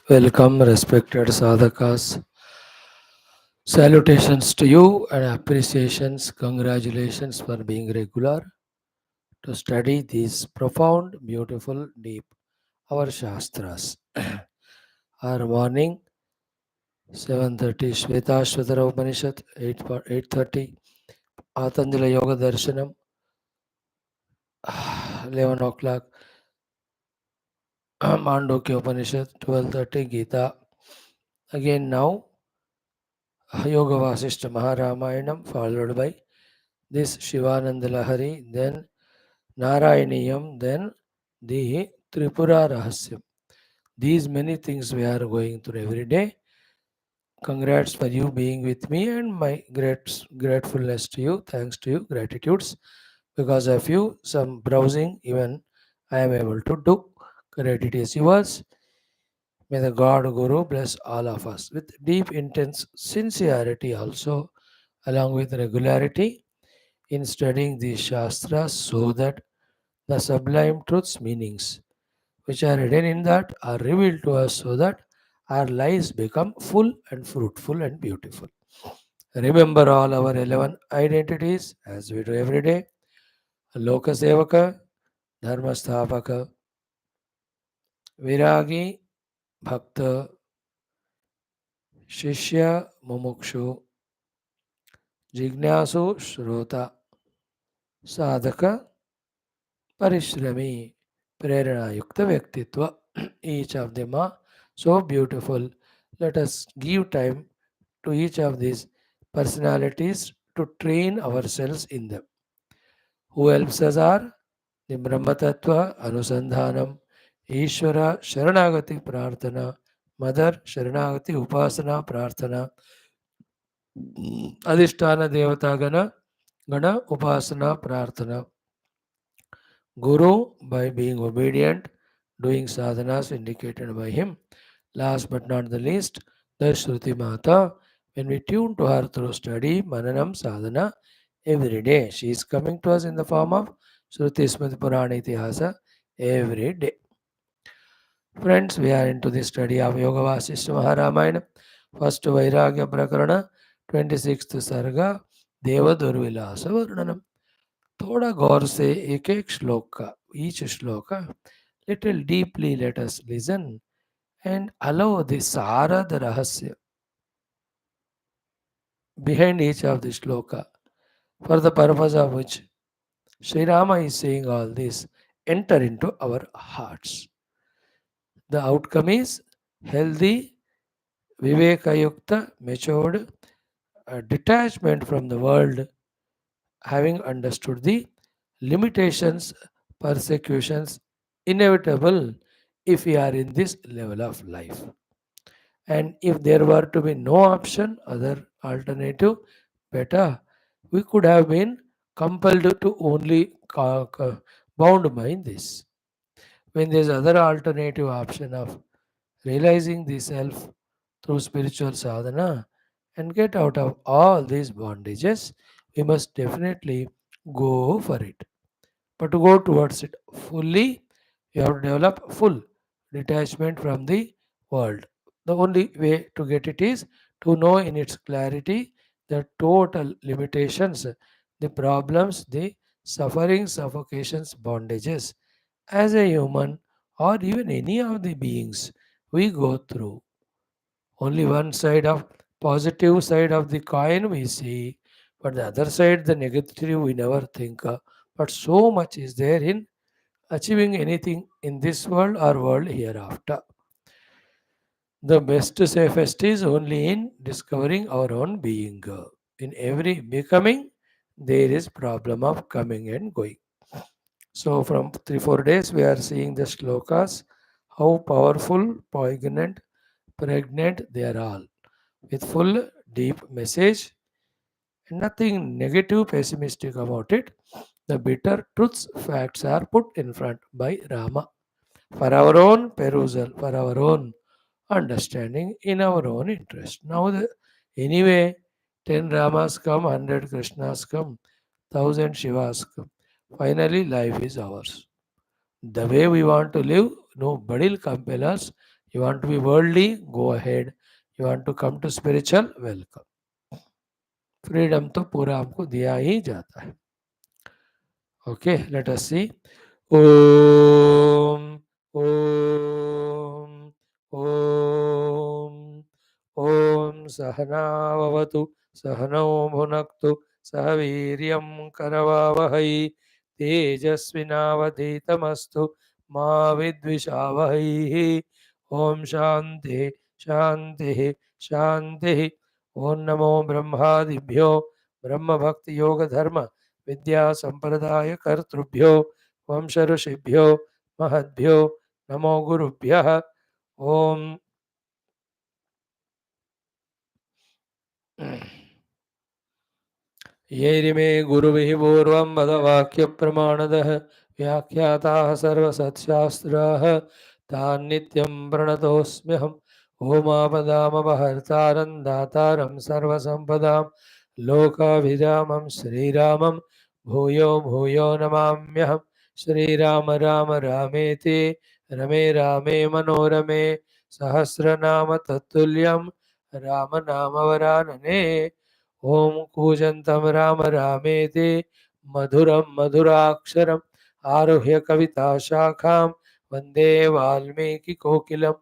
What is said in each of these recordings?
Welcome, respected sadhakas. Salutations to you and appreciations. Congratulations for being regular to study these profound, beautiful, deep our Shastras. Our morning 7:30 Shvetashvatara Upanishad 8:30 Atanjala Yoga Darshanam 11 o'clock Mandukya Upanishad 12:30 Gita. Again now Yoga Vaashishtha Ramayanam followed by this Shivananda Lahari, then Narayaniyam, then the Tripura Rahasyam. These many things we are going through every day. Congrats for you being with me and my gratefulness to you, thanks to you, gratitudes. Because of you, some browsing even I am able to do. Credit is yours. May the God Guru bless all of us with deep, intense sincerity also, along with regularity in studying these Shastras so that the sublime truths meanings which are hidden in that are revealed to us so that our lives become full and fruitful and beautiful. Remember all our 11 identities as we do every day. Lokasevaka, Dharmasthavaka, Viragi, Bhakta, Shishya, Mumukshu, Jignasu, Shrota, Sadhaka, Parishrami, Prerana Yukta Vyaktitva. Each of them are so beautiful. Let us give time to each of these personalities to train ourselves in them. Who helps us are the Brahmatattva Anusandhanam, Ishvara Sharanagati Prarthana, Mother Sharanagati Upasana Prarthana, Adhisthana Devata Gana Upasana Prarthana. Guru by being obedient, doing sadhanas indicated by him. Last but not the least, the Shruti Mata, when we tune to her through study, Mananam, Sadhana, every day. She is coming to us in the form of Shruti Smriti Purana Itihasa every day. Friends, we are into the study of Yoga Vaashishtha Maharamayana, first Vairagya Prakaranam, 26th Sarga, Deva Durvilasa Varnanam. थोड़ा गौर से एक एक श्लोक का each shloka little deeply let us listen and allow the sara the rahasya behind each of the shloka for the purpose of which Sri Rama is saying all this enter into our hearts. The outcome is healthy vivekayukta matured detachment from the world, having understood the limitations, persecutions inevitable if we are in this level of life. And if there were to be no option, other alternative, better, we could have been compelled to only bound by this. When there is other alternative option of realizing the self through spiritual sadhana and get out of all these bondages, we must definitely go for it. But to go towards it fully, you have to develop full detachment from the world. The only way to get it is to know in its clarity the total limitations, the problems, the sufferings, suffocations, bondages as a human or even any of the beings we go through. Only one side of positive side of the coin we see, but the other side, the negative, we never think. But so much is there in achieving anything in this world or world hereafter. The best safest is only in discovering our own being. In every becoming, there is problem of coming and going. So from 3 4 days we are seeing the shlokas, how powerful, poignant, pregnant they are all, with full deep message and nothing negative, pessimistic about it. The bitter truths, facts are put in front by Rama for our own perusal, for our own understanding, in our own interest. Now, anyway, 10 Ramas come, 100 Krishnas come, 1,000 Shivas come. Finally, life is ours. The way we want to live, nobody will compel us. You want to be worldly? Go ahead. You want to come to spiritual? Welcome. Freedom तो पूरा हमको दिया ही जाता है. Okay, let us सी. ओम ओम ओम ओम सहनावतु सहनौ भुनक्तु सह वीर्यं करवावहै तेजस्विनावधीतमस्तु मा विद्विषावहै. ओम शांति शांति शांति. ओम नमो ब्रह्मादिभ्यो ब्रह्म भक्ति योग धर्म विद्या संप्रदाय कर्तृभ्यो वंश ऋषिभ्यो महद्भ्यो नमो गुरुभ्यः. ओम येरिमे गुरुभिः पूर्वं वदवाक्यप्रमाणदः व्याख्याताः सर्वसत्शास्त्राः तान् नित्यं प्रणतोऽस्म्यहम्. ओमापदामपहर्तारं दातारं सर्वसम्पदां लोकाभिरामं श्रीरामं भूयो भूयो नमाम्यहम्. श्रीराम राम रामेति रमे रामे मनोरमे सहस्रनाम तत्तुल्यं रामनामवरानने. ओम कूजन्तं राम रामेति मधुरं मधुराक्षरम् आरुह्य कविताशाखां वन्दे वाल्मीकिकोकिलं.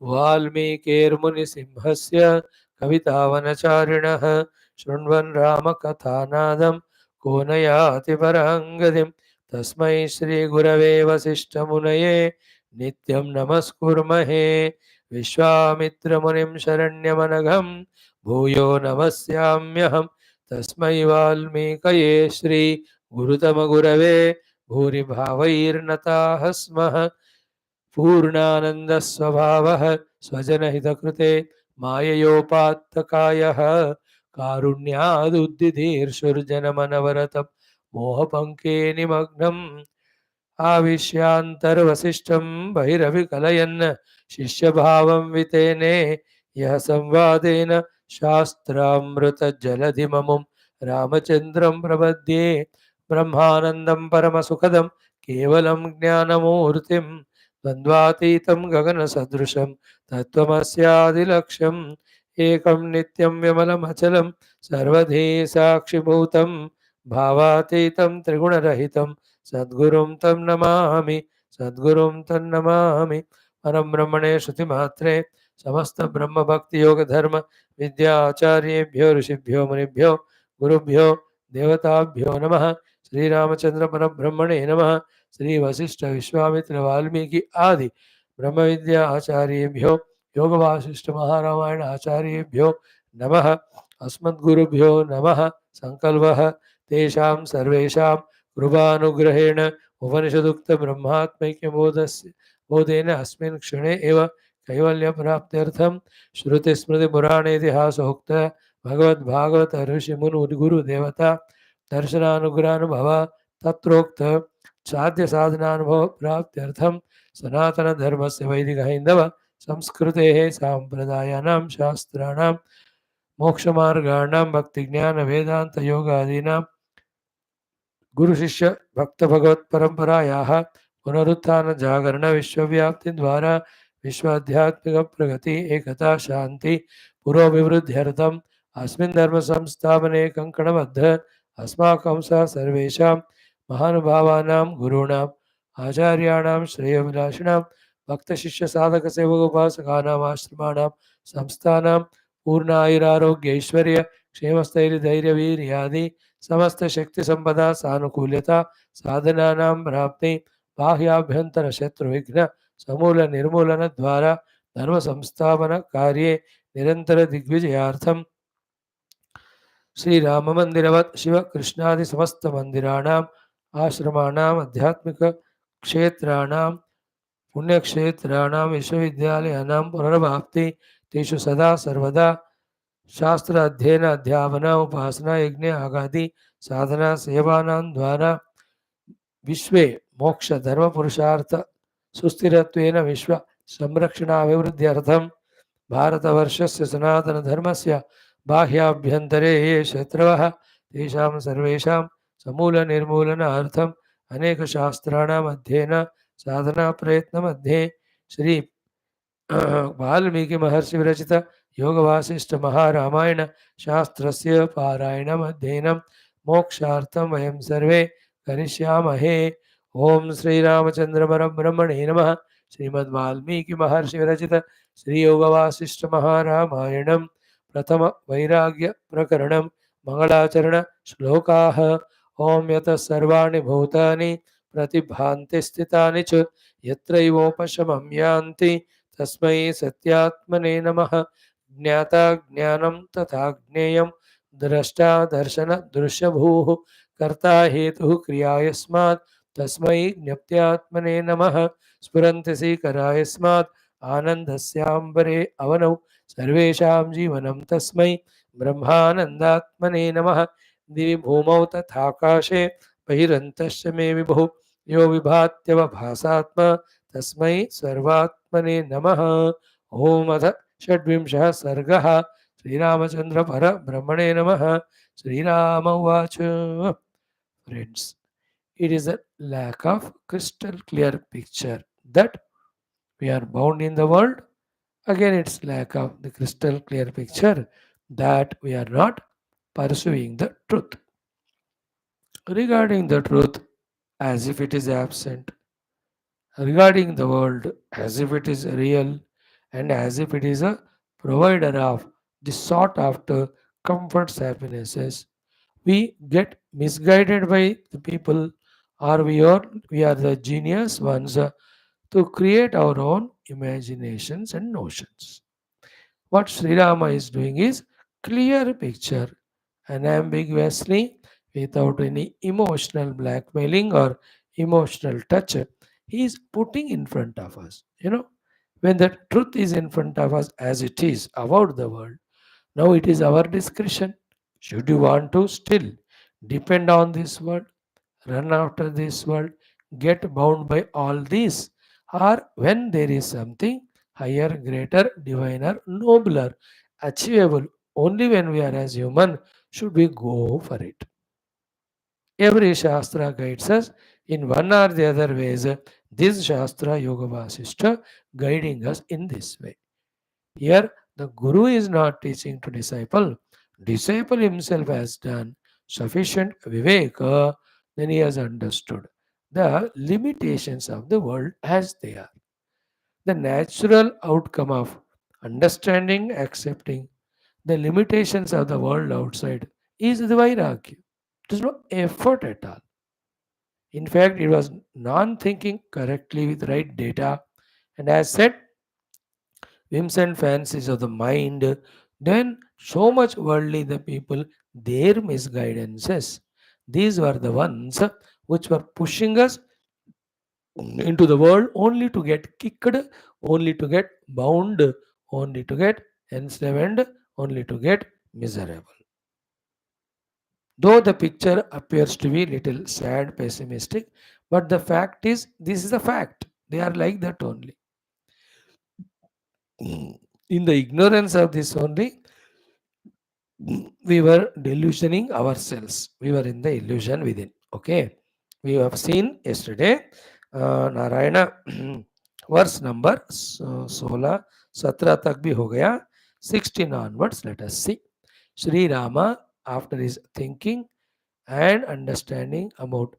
वाल्मीकिर्मुनिसिंहस्य कवितावनचारिणः शृण्वन् रामकथानादं को न याति परां गतिम्. तस्मै श्रीगुरवे वसिष्ठमुनये नित्यं नमस्कुर्महे. विश्वामित्रमुनिं शरण्यमनघं भूयो नमस्याम्यहं. तस्मै वाल्मीकये श्री गुरुतमगुरवे भूरिभावैर्नताः स्मः. पूर्णानन्दस्वभावः स्वजनहितकृते माययोपात्तकायः कारुण्यादुद्दिधीर्षुर्जनमनवरतं मोहपङ्के निमग्नम् आविश्यान्तर्वसिष्ठं बहिरविकलयन् शिष्यभावं वितेने यः संवादेन शास्त्रामृतजलधिममुं रामचन्द्रं प्रपद्ये. ब्रह्मानन्दं परमसुखदं केवलं ज्ञानमूर्तिं द्वन्द्वातीतं गगनसदृशं तत्त्वमस्यादिलक्ष्यम्. एकं नित्यं विमलमचलं सर्वधी साक्षिभूतं भावातीतं त्रिगुणरहितं सद्गुरुं तं नमामि. सद्गुरुं तं नमामि. परं ब्रह्मणे श्रुतिमात्रे समस्त ब्रह्म भक्ति योग धर्म विद्याचार्येभ्यो ऋषिभ्यो मुनिभ्यो गुरुभ्यो देवताभ्यो नमः. श्रीरामचंद्र परब्रह्मणे नमः. श्री वशिष्ठ विश्वामित्र वाल्मीकि आदि ब्रह्म विद्या आचार्येभ्यो योग वासिष्ठ महारामायण आचार्येभ्यो नमः. अस्मद्गुरुभ्यो नमः. संकल्पः तेषां सर्वेषां कृपानुग्रहेण उपनिषदुक्त ब्रह्मात्मैक्यबोधस्य बोधेन अस्मिन् क्षणे एव कैवल्यप्राप्त्यर्थं श्रुतिस्मृतिपुराणेतिहासोक्त भगवद्भागवत ऋषिमुनिगुरुदेवता दर्शनानुग्रहानुभव तत्रोक्त साध्य साधनानुभव प्राप्त्यर्थं सनातनधर्मस्य वैदिक हैन्दव संस्कृतेः साम्प्रदायानां शास्त्राणां मोक्षमार्गाणां भक्तिज्ञान वेदांत योगादीनां गुरु शिष्य भक्त भगवत परंपरायाः पुनरुत्थान जागरण विश्वव्याप्ति द्वारा विश्वाध्यात्मिक प्रगति एकता शांति पुरोभिवृद्ध्यर्थम अस्मिन् धर्म संस्थापने कंकणबद्ध अस्माकं सह सर्वेषां महानुभावानां गुरूणाम् आचार्याणां श्रेयोभिलाषिणां भक्त शिष्य साधक सेवक उपासकानां आश्रमाणां संस्थानां पूर्णायुरारोग्य ऐश्वर्य क्षेमस्थैर्य धैर्य वीर्यादि समस्त शक्ति संपदा सानुकूल्यता साधनानां प्राप्ति बाह्याभ्यंतर शत्रु विघ्न समूल निर्मूलन द्वारा धर्म संस्थापन कार्ये निरंतर दिग्विजयार्थम श्री राम मंदिरवत् शिव कृष्णादि समस्त मंदिराणाम् आश्रमाणाम् आध्यात्मिक क्षेत्राणां पुण्यक्षेत्राणां विश्वविद्यालयानां पुनर्वाप्ति तेषु सदा सर्वदा शास्त्र अध्ययन अध्यापन उपासना यज्ञ आगादि साधना सेवानां द्वारा विश्वे मोक्ष धर्म पुरुषार्थ सुस्थिरत्वेन विश्व संरक्षणाभिवृद्ध्यर्थं भारतवर्षस्य सनातन धर्मस्य बाह्याभ्यन्तरे ये शत्रवः तेषां सर्वेषां समूल निर्मूलनार्थम् अनेक शास्त्राणाम् अध्ययन साधना प्रयत्न मध्ये श्री वाल्मीकि महर्षि विरचित योग वासिष्ठ महारामायण शास्त्रस्य पारायणम् अध्ययनं मोक्षार्थं वयं सर्वे करिष्यामहे। ओम श्री रामचंद्र परब्रह्मणे नमः। श्रीमद् वाल्मीकि महर्षि विरचित श्री योग वासिष्ठ महारामायणं प्रथम वैराग्य प्रकरणं मंगलाचरण श्लोकाः। ओम यतः सर्वाणि भूतानि प्रतिभान्ति स्थितानि च यत्रैवोपशमं यान्ति तस्मै सत्यात्मने नमः। ज्ञाता ज्ञानं तथा ज्ञेयं द्रष्टा दर्शन दृश्यभूः कर्ता हेतुः क्रिया यस्मात् तस्मै ज्ञप्त्यात्मने नमः। स्फुरन्ति सीकरा यस्मात् आनन्दस्याम्बरे अवनौ सर्वेषां जीवनं तस्मै ब्रह्मानन्दात्मने नमः। दिवि भूमौ तथाकाशे बहिरन्तश्च मे विभुः यो विभात्यवभासात्मा तस्मै सर्वात्मने नमः। ओम अथ षड्विंशः सर्गः। श्रीरामचंद्र परब्रह्मणे नमः। श्रीराम उवाच Friends, it is a lack of crystal clear picture that we are bound in the world. Again, it's lack of the crystal clear picture that we are not pursuing the truth. Regarding the truth as if it is absent, regarding the world as if it is real, and as if it is a provider of the sought after comforts, happinesses, we get misguided by the people, or we are the genius ones to create our own imaginations and notions. What Sri Rama is doing is clear picture, unambiguously, without any emotional blackmailing or emotional touch. He is putting in front of us. When the truth is in front of us as it is about the world, now it is our discretion. Should you want to still depend on this world, run after this world, get bound by all these, or when there is something higher, greater, diviner, nobler, achievable only when we are as human, should we go for it? Every Shastra guides us in one or the other ways. This Shastra Yoga Vasishtha guiding us in this way. Here, the Guru is not teaching to disciple. Disciple himself has done sufficient viveka, then he has understood the limitations of the world as they are. The natural outcome of understanding, accepting the limitations of the world outside is the Vairagya. There's no effort at all. In fact, it was non-thinking correctly with right data, and as said, whims and fancies of the mind, then so much worldly the people, their misguidances. These were the ones which were pushing us into the world only to get kicked, only to get bound, only to get enslaved, only to get miserable. Though the picture appears to be little sad, pessimistic, but the fact is, this is the fact. They are like that only. In the ignorance of this only, we were delusioning ourselves. We were in the illusion within. Okay. We have seen yesterday Narayana verse number 16 17 तक भी हो गया. 16 onwards let us see. Sri Rama, after his thinking and understanding about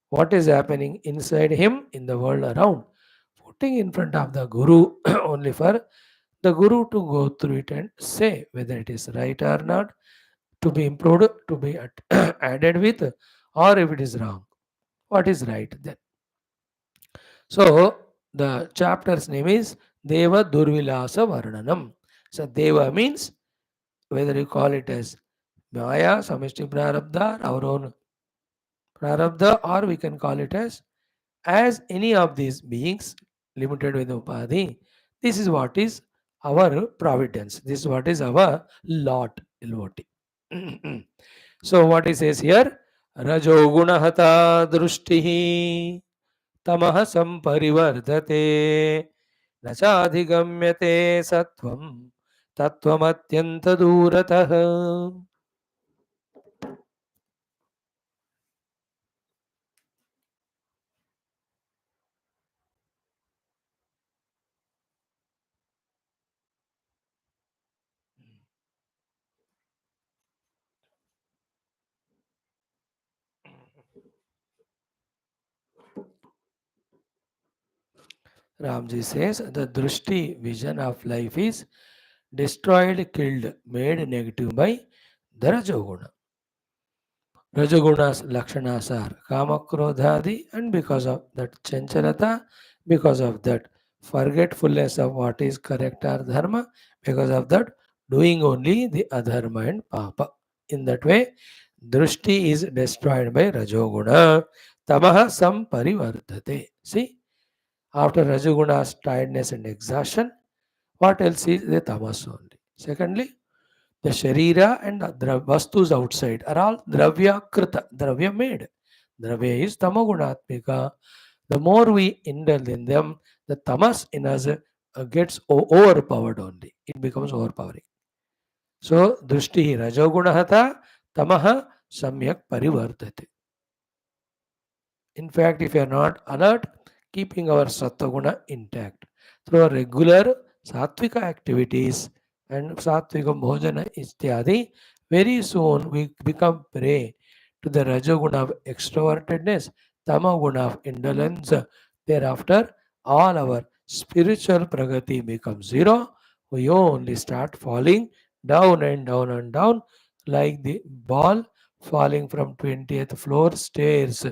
what is happening inside him in the world around, putting in front of the Guru only for the Guru to go through it and say whether it is right or not, to be improved, to be added with, or if it is wrong, what is right then. So the chapter's name is Deva Durvilasa Varnanam. So Deva means whether you call it as Maya, Samishti Prarabdha, our own Prarabdha, or we can call it as any of these beings limited with Upadhi. This is what is our providence. This is what is our lot, LOT. So what he says here, Rajo Gunahata Drushtihi Tamaha Samparivartate Nachadhigamyate Sattvam Tattvamatyanta Duratah. Ramji says the Drushti vision of life is destroyed, killed, made negative by the Rajoguna. Rajaguna's lakshanas are kama, krodhadi, and because of that chanchalata, because of that forgetfulness of what is correct or dharma, because of that doing only the adharma and papa. In that way, drushti is destroyed by Rajoguna. Tamaha samparivartate. See, after Rajaguna's tiredness and exhaustion, what else is the tamas only? Secondly, the Sharira and the Vastus outside are all Dravya Krita, Dravya made. Dravya is Tamagunatmika. The more we indulge in them, the tamas in us gets overpowered only. It becomes overpowering. So, Drushti Rajogunahata Tamaha Samyak Parivartate. In fact, if you are not alert, keeping our Sattva intact through our regular Sattvika activities and Sattvika Bhojana Ityadi, very soon we become prey to the Rajoguna of extrovertedness, Tamaguna of indolence. Thereafter, all our spiritual pragati becomes zero. We only start falling down and down and down like the ball falling from 20th floor stairs.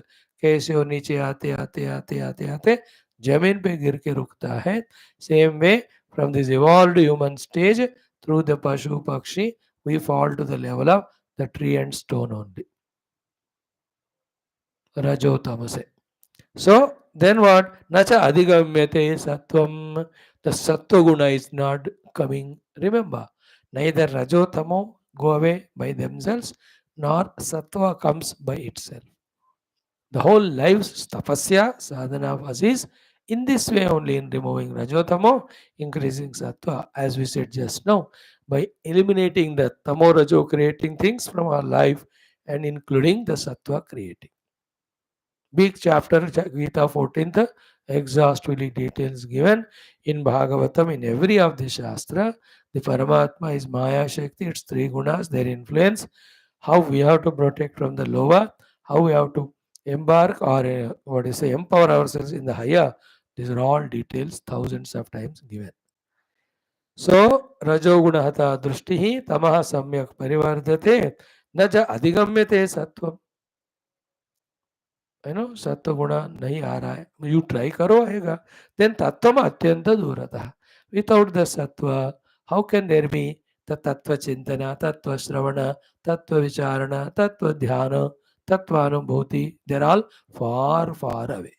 कैसे वो नीचे आते आते आते आते आते जमीन पे गिर के रुकता है. Same way from this evolved human stage through the पशु पक्षी we fall to the level of the tree and stone only. Rajo tamase. So then what? Nacha adhigamyate sattvam. The sattva guna is not coming. Remember, neither rajo tamo go away by themselves, nor sattva comes by itself. The whole life's tapasya, sadhana of us is in this way only, in removing rajotamo, increasing sattva, as we said just now, by eliminating the tamo rajo creating things from our life and including the sattva creating. Big chapter, Gita 14th, exhaustively details given in Bhagavatam in every of the Shastra. The Paramatma is Maya Shakti, its three gunas, their influence, how we have to protect from the lower, how we have to embark or empower ourselves in the higher. These are all details thousands of times given. So, Rajogunahata Drushtihi Tamaha Samyak Parivardate Naja Adhigamyate Sattvam. सत्व गुण नहीं आ रहा है, you try करो आएगा. Then तत्व अत्यंत दूरतः. विदाउट द सत्व how can there be the तत्व चिंतन, तत्व श्रवण, तत्व विचारण, तत्व ध्यान, तत्वानुभूति? देर all far far away.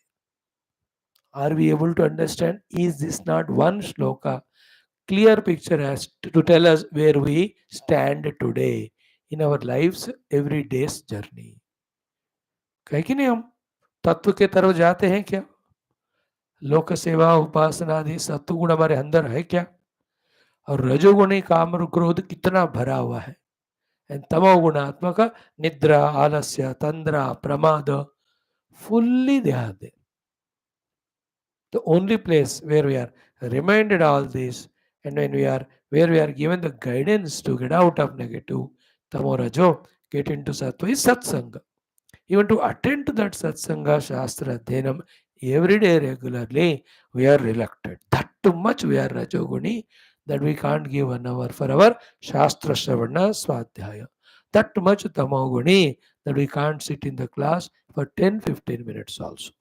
Are we able to understand? Is this not one shloka clear picture as to tell us where we stand today in our lives every day's journey? कहे कि नहीं, हम तत्व के तरफ जाते हैं क्या? लोक सेवा उपासना आदि सत्वगुण हमारे अंदर है क्या? और रजोगुणी काम क्रोध कितना भरा हुआ है. एंड तमोगुणात्मक निद्रा, आलस्य, तंद्रा, प्रमाद, fully they are there. The only place where we are reminded all this, and when we are where we are given the guidance to get out of negative tamo rajo, get into sattva, is satsanga. Even to attend to that satsanga, shastra, dhenam, every day regularly, we are reluctant. That too much we are rajoguni that we can't give 1 hour for our shastra shravana swadhyaya. That too much tamoguni that we can't sit in the class for 10-15 minutes also.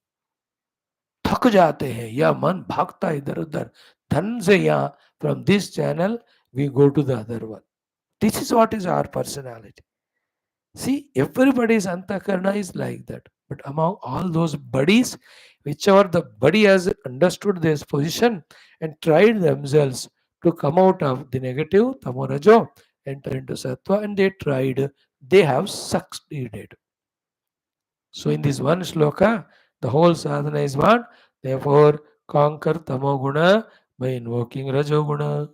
थक जाते हैं, या मन भागता इधर उधर, धन से यहाँ from this channel we go to the other one. This is what is our personality. See, everybody's antakarna is like that. But among all those buddies, whichever the buddy has understood this position and tried themselves to come out of the negative, tamorajo, enter into sattva, and they tried, they have succeeded. So in this one shloka, the whole sadhana is what? Therefore, conquer tamoguna by invoking rajoguna.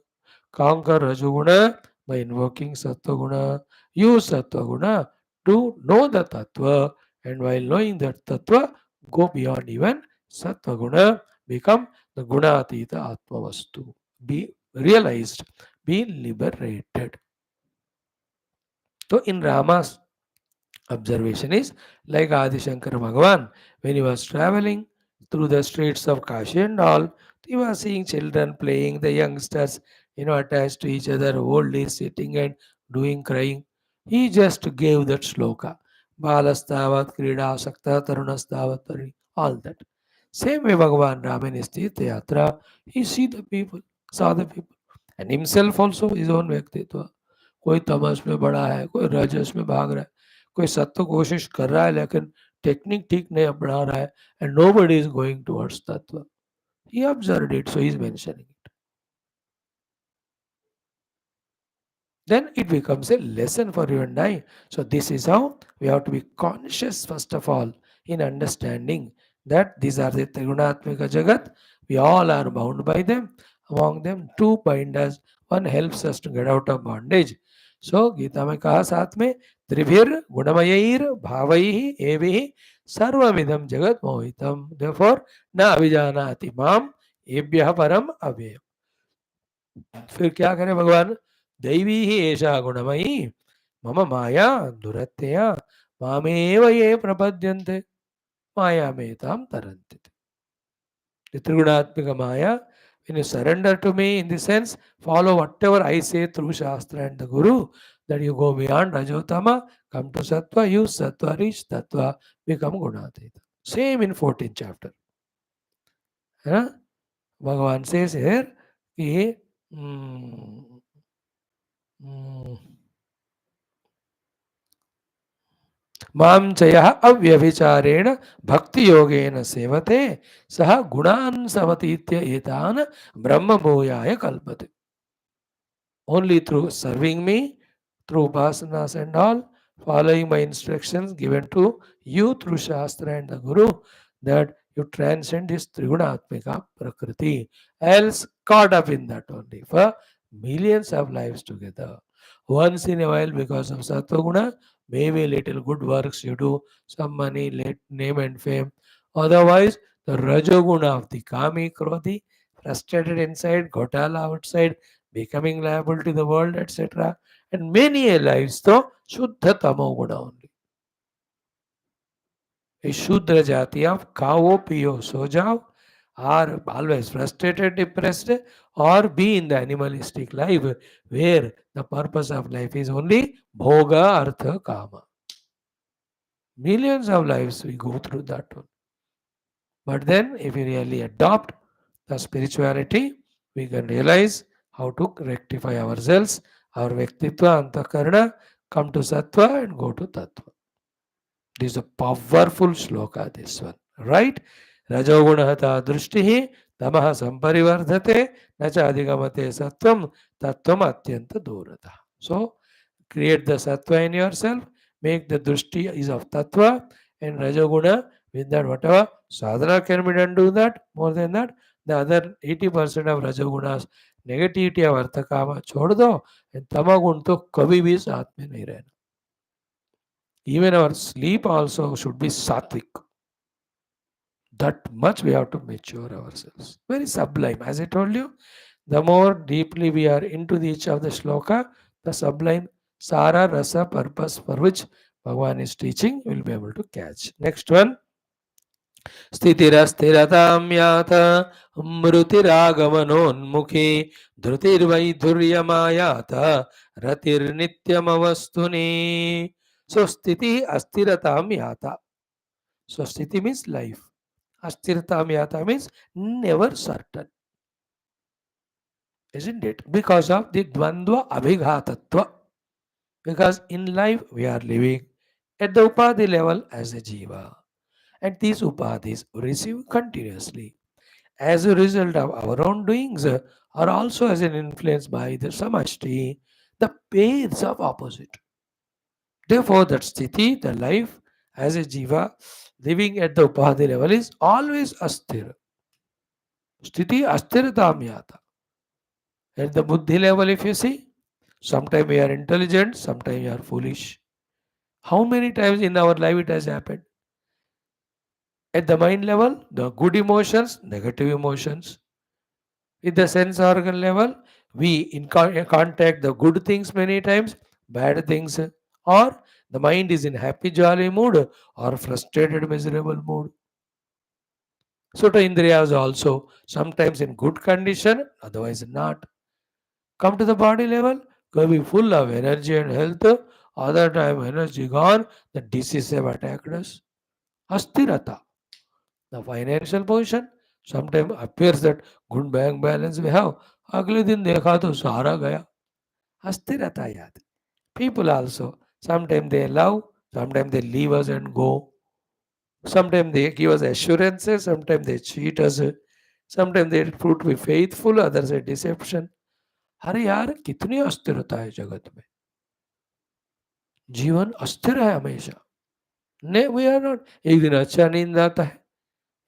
Conquer rajoguna by invoking sattva-guna. Use sattva-guna to know the tattva, and while knowing that tattva, go beyond even sattva-guna, become the guna-atita atma-vastu. Be realized, be liberated. So in Rama's Observation is like Adi Shankara Bhagavan when he was traveling through the streets of Kashi and all, he was seeing children playing, the youngsters, attached to each other, old is sitting and doing crying. He just gave that sloka. Balastavat, Krida, Sakta, Tarunastavat, all that. Same way Bhagavan Raman is Yatra, he saw the people. And himself also his own Vyaktitva. कोई तमस में बड़ा है, कोई रजस में भाग रहा है, कोई सत्य कोशिश कर रहा है लेकिन टेक्निक ठीक नहीं अपना रहा है and nobody is going towards तत्व. He observed it, so he is mentioning it. Then it becomes a lesson for you and I. So this is how we have to be conscious first of all in understanding that these are the Trigunatmika Jagat. We all are bound by them. Among them, two bind us. One helps us to get out of bondage. So Gita में कहा साथ में त्रिभिर गुणमयैर भावैः एभिः सर्वमिदं जगत मोहितम. Therefore न अभिजानाति माम एभ्यः परम अव्ययम्. फिर क्या करें भगवान? दैवी ही ऐसा गुणमयी मम माया दुरत्यया मामेव ये प्रपद्यन्ते माया में ताम तरन्ति. The Trigunaatmika Maya, when you surrender to me in the sense, follow whatever I say through Shastra and the Guru, that you go beyond Rajotama, come to Sattva, use Sattva, reach Tattva, become Gunatita. Same in 14th chapter. है? भगवान says here कि मां च यः अव्यभिचारेण भक्ति योगेन सेवते सः गुणान् समतीत्य एतान् ब्रह्मभूयाय कल्पते. Only through serving me, through upasanas and all, following my instructions given to you through Shastra and the Guru, that you transcend this Trigunatmika Prakriti. Else caught up in that only for millions of lives together. Once in a while, because of Sattva Guna, maybe little good works you do, some money, name and fame. Otherwise, the Rajoguna of the Kami, Krodhi, frustrated inside, Gotala outside, becoming liable to the world, etc. And many a lives, though, Shuddha Tamo Guna only. A Shudra Jati of Kao Piyo Sojao are always frustrated, depressed, or be in the animalistic life where the purpose of life is only Bhoga Artha Kama. Millions of lives we go through that one. But then, if we really adopt the spirituality, we can realize how to rectify ourselves, our Vyaktitva, Antakarna, come to Sattva and go to Tattva. This is a powerful shloka, this one. Right? Rajogunahata drishtihi tamaha samparivardhate nacha adhigamate sattvam tattvam atyanta durata. So, create the sattva in yourself, make the drishti is of tattva and rajoguna. With that, whatever sadhana can be done, do that. More than that, the other 80% of rajogunas negativity of arthakama छोड़ दो and tamagun तो कभी भी साथ में नहीं रहना. Even our sleep also should be sattvic. That much we have to mature ourselves. Very sublime. As I told you, the more deeply we are into each of the shloka, the sublime sara rasa purpose for which Bhagavan is teaching, you will be able to catch. Next one. स्थितिरस्थिरतां यात मृतिरागमनोन्मुखी धृतिर्वैधुर्यमायात रतिर्नित्यमवस्तुनि. So sthiti asthiratam yata. So sthiti means life. Asthiratam yata means never certain. Isn't it? Because of the dvandva abhighatatva. Because in life we are living at the upadhi level as a jiva. And these upadhis receive continuously. As a result of our own doings, or also as an influence by the samashti, the pairs of opposite. Therefore, that sthiti, the life as a jiva living at the upadhi level is always asthira. Sthiti asthiratam yata. At the buddhi level, if you see, sometimes we are intelligent, sometimes we are foolish. How many times in our life it has happened? At the mind level, the good emotions, negative emotions. With the sense organ level, we contact the good things many times, bad things, or The mind is in happy, jolly mood or frustrated, miserable mood. Sutta Indriyas also sometimes in good condition, otherwise not. Come to the body level, could be full of energy and health. Other time energy gone, the disease have attacked us. Asthirata, the financial position, sometimes appears that good bank balance we have. अगले दिन देखा तो सारा गया. अस्थिरता याद. People also, sometimes they love, sometimes they leave us and go. Sometimes they give us assurances, sometimes they cheat us. Sometimes they prove to be faithful, others are deception. अरे यार कितनी अस्थिरता है जगत में. जीवन अस्थिर है हमेशा. ने वी आर नॉट. एक दिन अच्छा नींद आता है,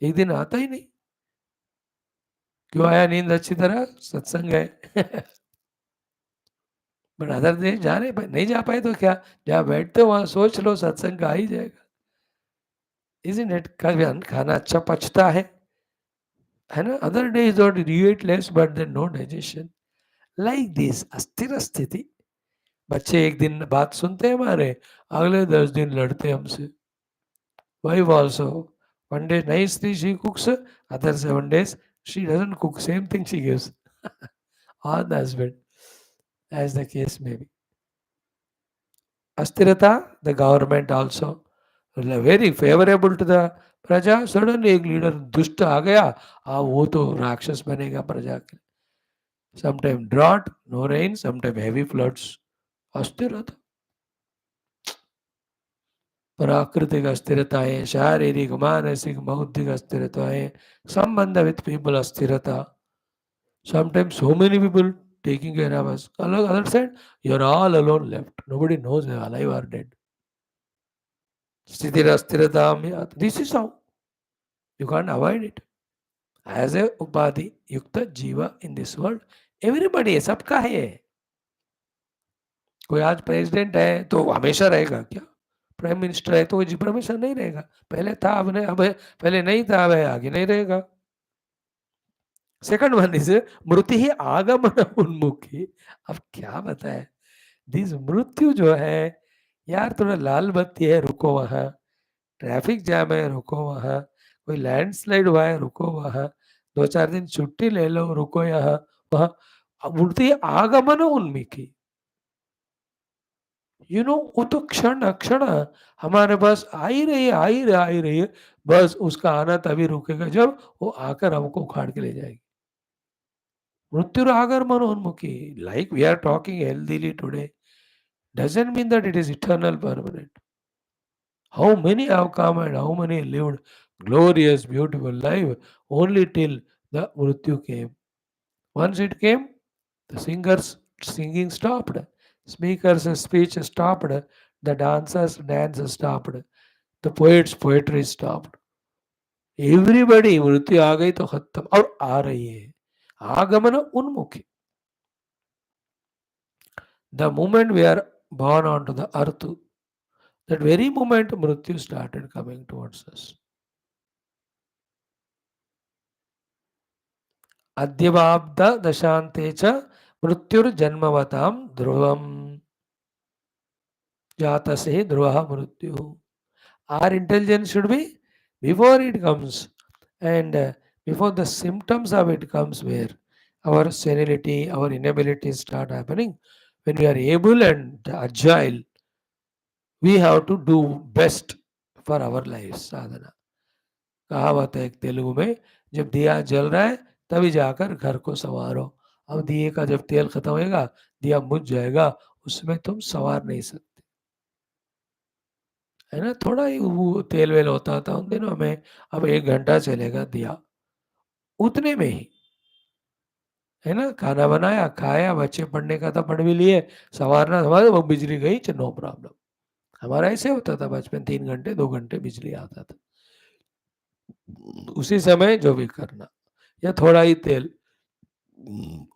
एक दिन आता ही नहीं. क्यों आया नींद अच्छी तरह? सत्संग है. बट अदर डे जा रहे नहीं जा पाए तो क्या, जहाँ बैठते हो वहां सोच लो सत्संग का आ ही जाएगा. Isn't it? खाना अच्छा पचता है ना. Other days don't you eat less but then no digestion. Like this अस्थिर स्थिति. बच्चे एक दिन बात सुनते हैं हमारे, अगले 10 दिन लड़ते हमसे. Wife also, one day nicely she cooks, other 7 days she doesn't cook, same thing she gives. Or the husband, as the case may be. Asthirata, the government also very favorable to the प्रजा. Suddenly एक leader दुष्ट आ गया, वो तो राक्षस बनेगा प्रजा के. Sometime drought, no rain, sometime heavy floods. अस्थिरता. प्राकृतिक अस्थिरताएं, शारीरिक, मानसिक, बौद्धिक अस्थिरताएं, संबंध विद पीपल अस्थिरता. Sometimes so many people taking care of us. On the other side, you're all alone left. Nobody knows you're alive or dead. Sthitira asthiratam yat. This is how. You can't avoid it. As a upadhi yukta jiva in this world, everybody है, सबका है. कोई आज president है तो हमेशा रहेगा क्या? प्राइम मिनिस्टर है तो वो जी हमेशा नहीं रहेगा. पहले था, अब पहले नहीं था, अब आगे नहीं रहेगा. सेकंड वन इज मृत्यु ही आगमन उन्मुखी. अब क्या बताए, दिस मृत्यु जो है यार, थोड़ा लाल बत्ती है रुको वहां, ट्रैफिक जाम है रुको वहां, कोई लैंडस्लाइड हुआ है रुको वहां, 2-4 दिन छुट्टी ले लो रुको यहाँ वहां. मृत्यु आगमन उन्मुखी. वो तो क्षण अक्षण हमारे पास आ ही रही है, आ ही रही है. बस उसका आना तभी रुकेगा जब वो आकर हमको उखाड़ के ले जाएगी. Mrityu like we are talking healthily today, doesn't mean that it is eternal, permanent. How many have come and how many lived glorious, beautiful life only till the Mrityu came. Once it came, the singers' singing stopped, speakers' speech stopped, the dancers' dance stopped, the poets' poetry stopped. Everybody, मृत्यु आ गई तो खत्म, और आ रही है. आगमन उन्मुखी. The moment we are born onto the earth, that very moment Mrityu started coming towards us. Adyavabda dashantecha Mrityur janmavatam dhruvam jatase dhruvaha Mrityu. Our intelligence should be before it comes, and before the symptoms of it comes, where our senility, our inabilities start happening. When we are able and agile, we have to do best for our lives. Sadhana. कहावत है एक तेलुगु में, जब दिया जल रहा है तभी जाकर घर को संवारो. अब दिए का जब तेल खत्म होएगा, दिया बुझ जाएगा, उसमें तुम संवार नहीं सकते, है ना. थोड़ा ही वो तेल वेल होता था उन दिनों में. अब 1 घंटा चलेगा दिया, उतने में ही, है ना. खाना बनाया, खाया, बच्चे पढ़ने का था पढ़ भी लिए, संवारना हमारे वो बिजली गई, नो प्रॉब्लम. हमारा ऐसे होता था बचपन, 3 घंटे 2 घंटे बिजली आता था, उसी समय जो भी करना, या थोड़ा ही तेल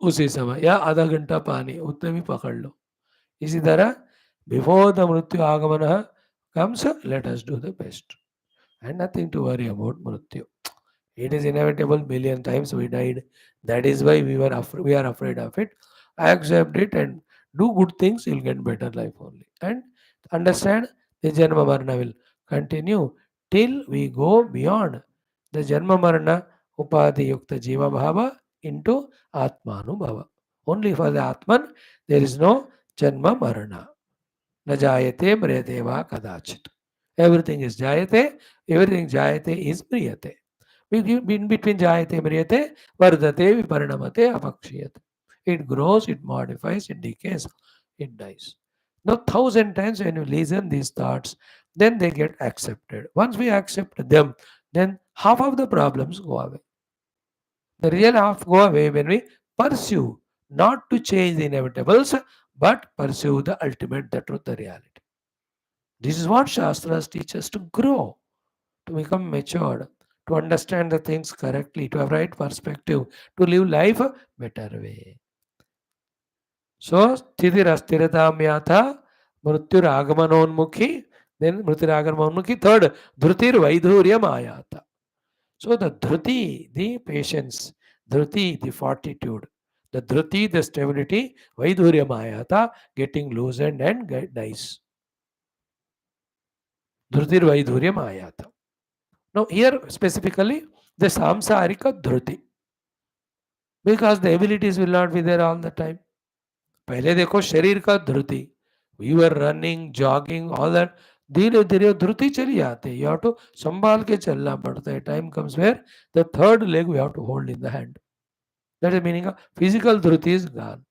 उसी समय, या आधा घंटा पानी, उतने भी पकड़ लो. इसी तरह बिफोर द मृत्यु आगमन comes, let us do the best and nothing to worry about mrityu. It is inevitable. Million times we died. That is why we are afraid of it. Accept it and do good things. You'll get better life only. And Understand? The Janma Marana will continue till we go beyond the Janma Marana Upadhi Yukta Jiva Bhava into Atmanubhava. Only for the Atman there is no Janma Marana. Na jayate mriyate va kadachit. Everything is jayate, everything jayate is mriyate. In between jayate mriyate, vardate viparinamate apakshiyate. It grows, it modifies, it decays, it dies. Now, 1,000 times when you listen these thoughts, then they get accepted. Once we accept them, then half of the problems go away. The real half go away when we pursue not to change the inevitables, but pursue the ultimate, the truth, the reality. This is what Shastras teach us to grow, to become matured, to understand the things correctly, to have right perspective, to live life a better way. So, Sthitirastiratam yatha, Mrutyur agamanonmukhi, then Mrutyur agamanonmukhi. Third, Dhrutir vaidhuryam ayata. So, the Dhruti, the patience, Dhruti, the fortitude, the Dhruti, the stability, vaidhuryam ayata, getting loosened and nice. Dhrutir vaidhuryam ayata. Now, here specifically, the samsarika dhruti, because the abilities will not be there all the time. पहले देखो शरीर का धृति, we were running, jogging, all that. धीरे धीरे धृति चली जाती है. You have to संभाल के चलना पड़ता है. Time comes where the third leg we have to hold in the hand. That is meaning of physical dhruti is gone.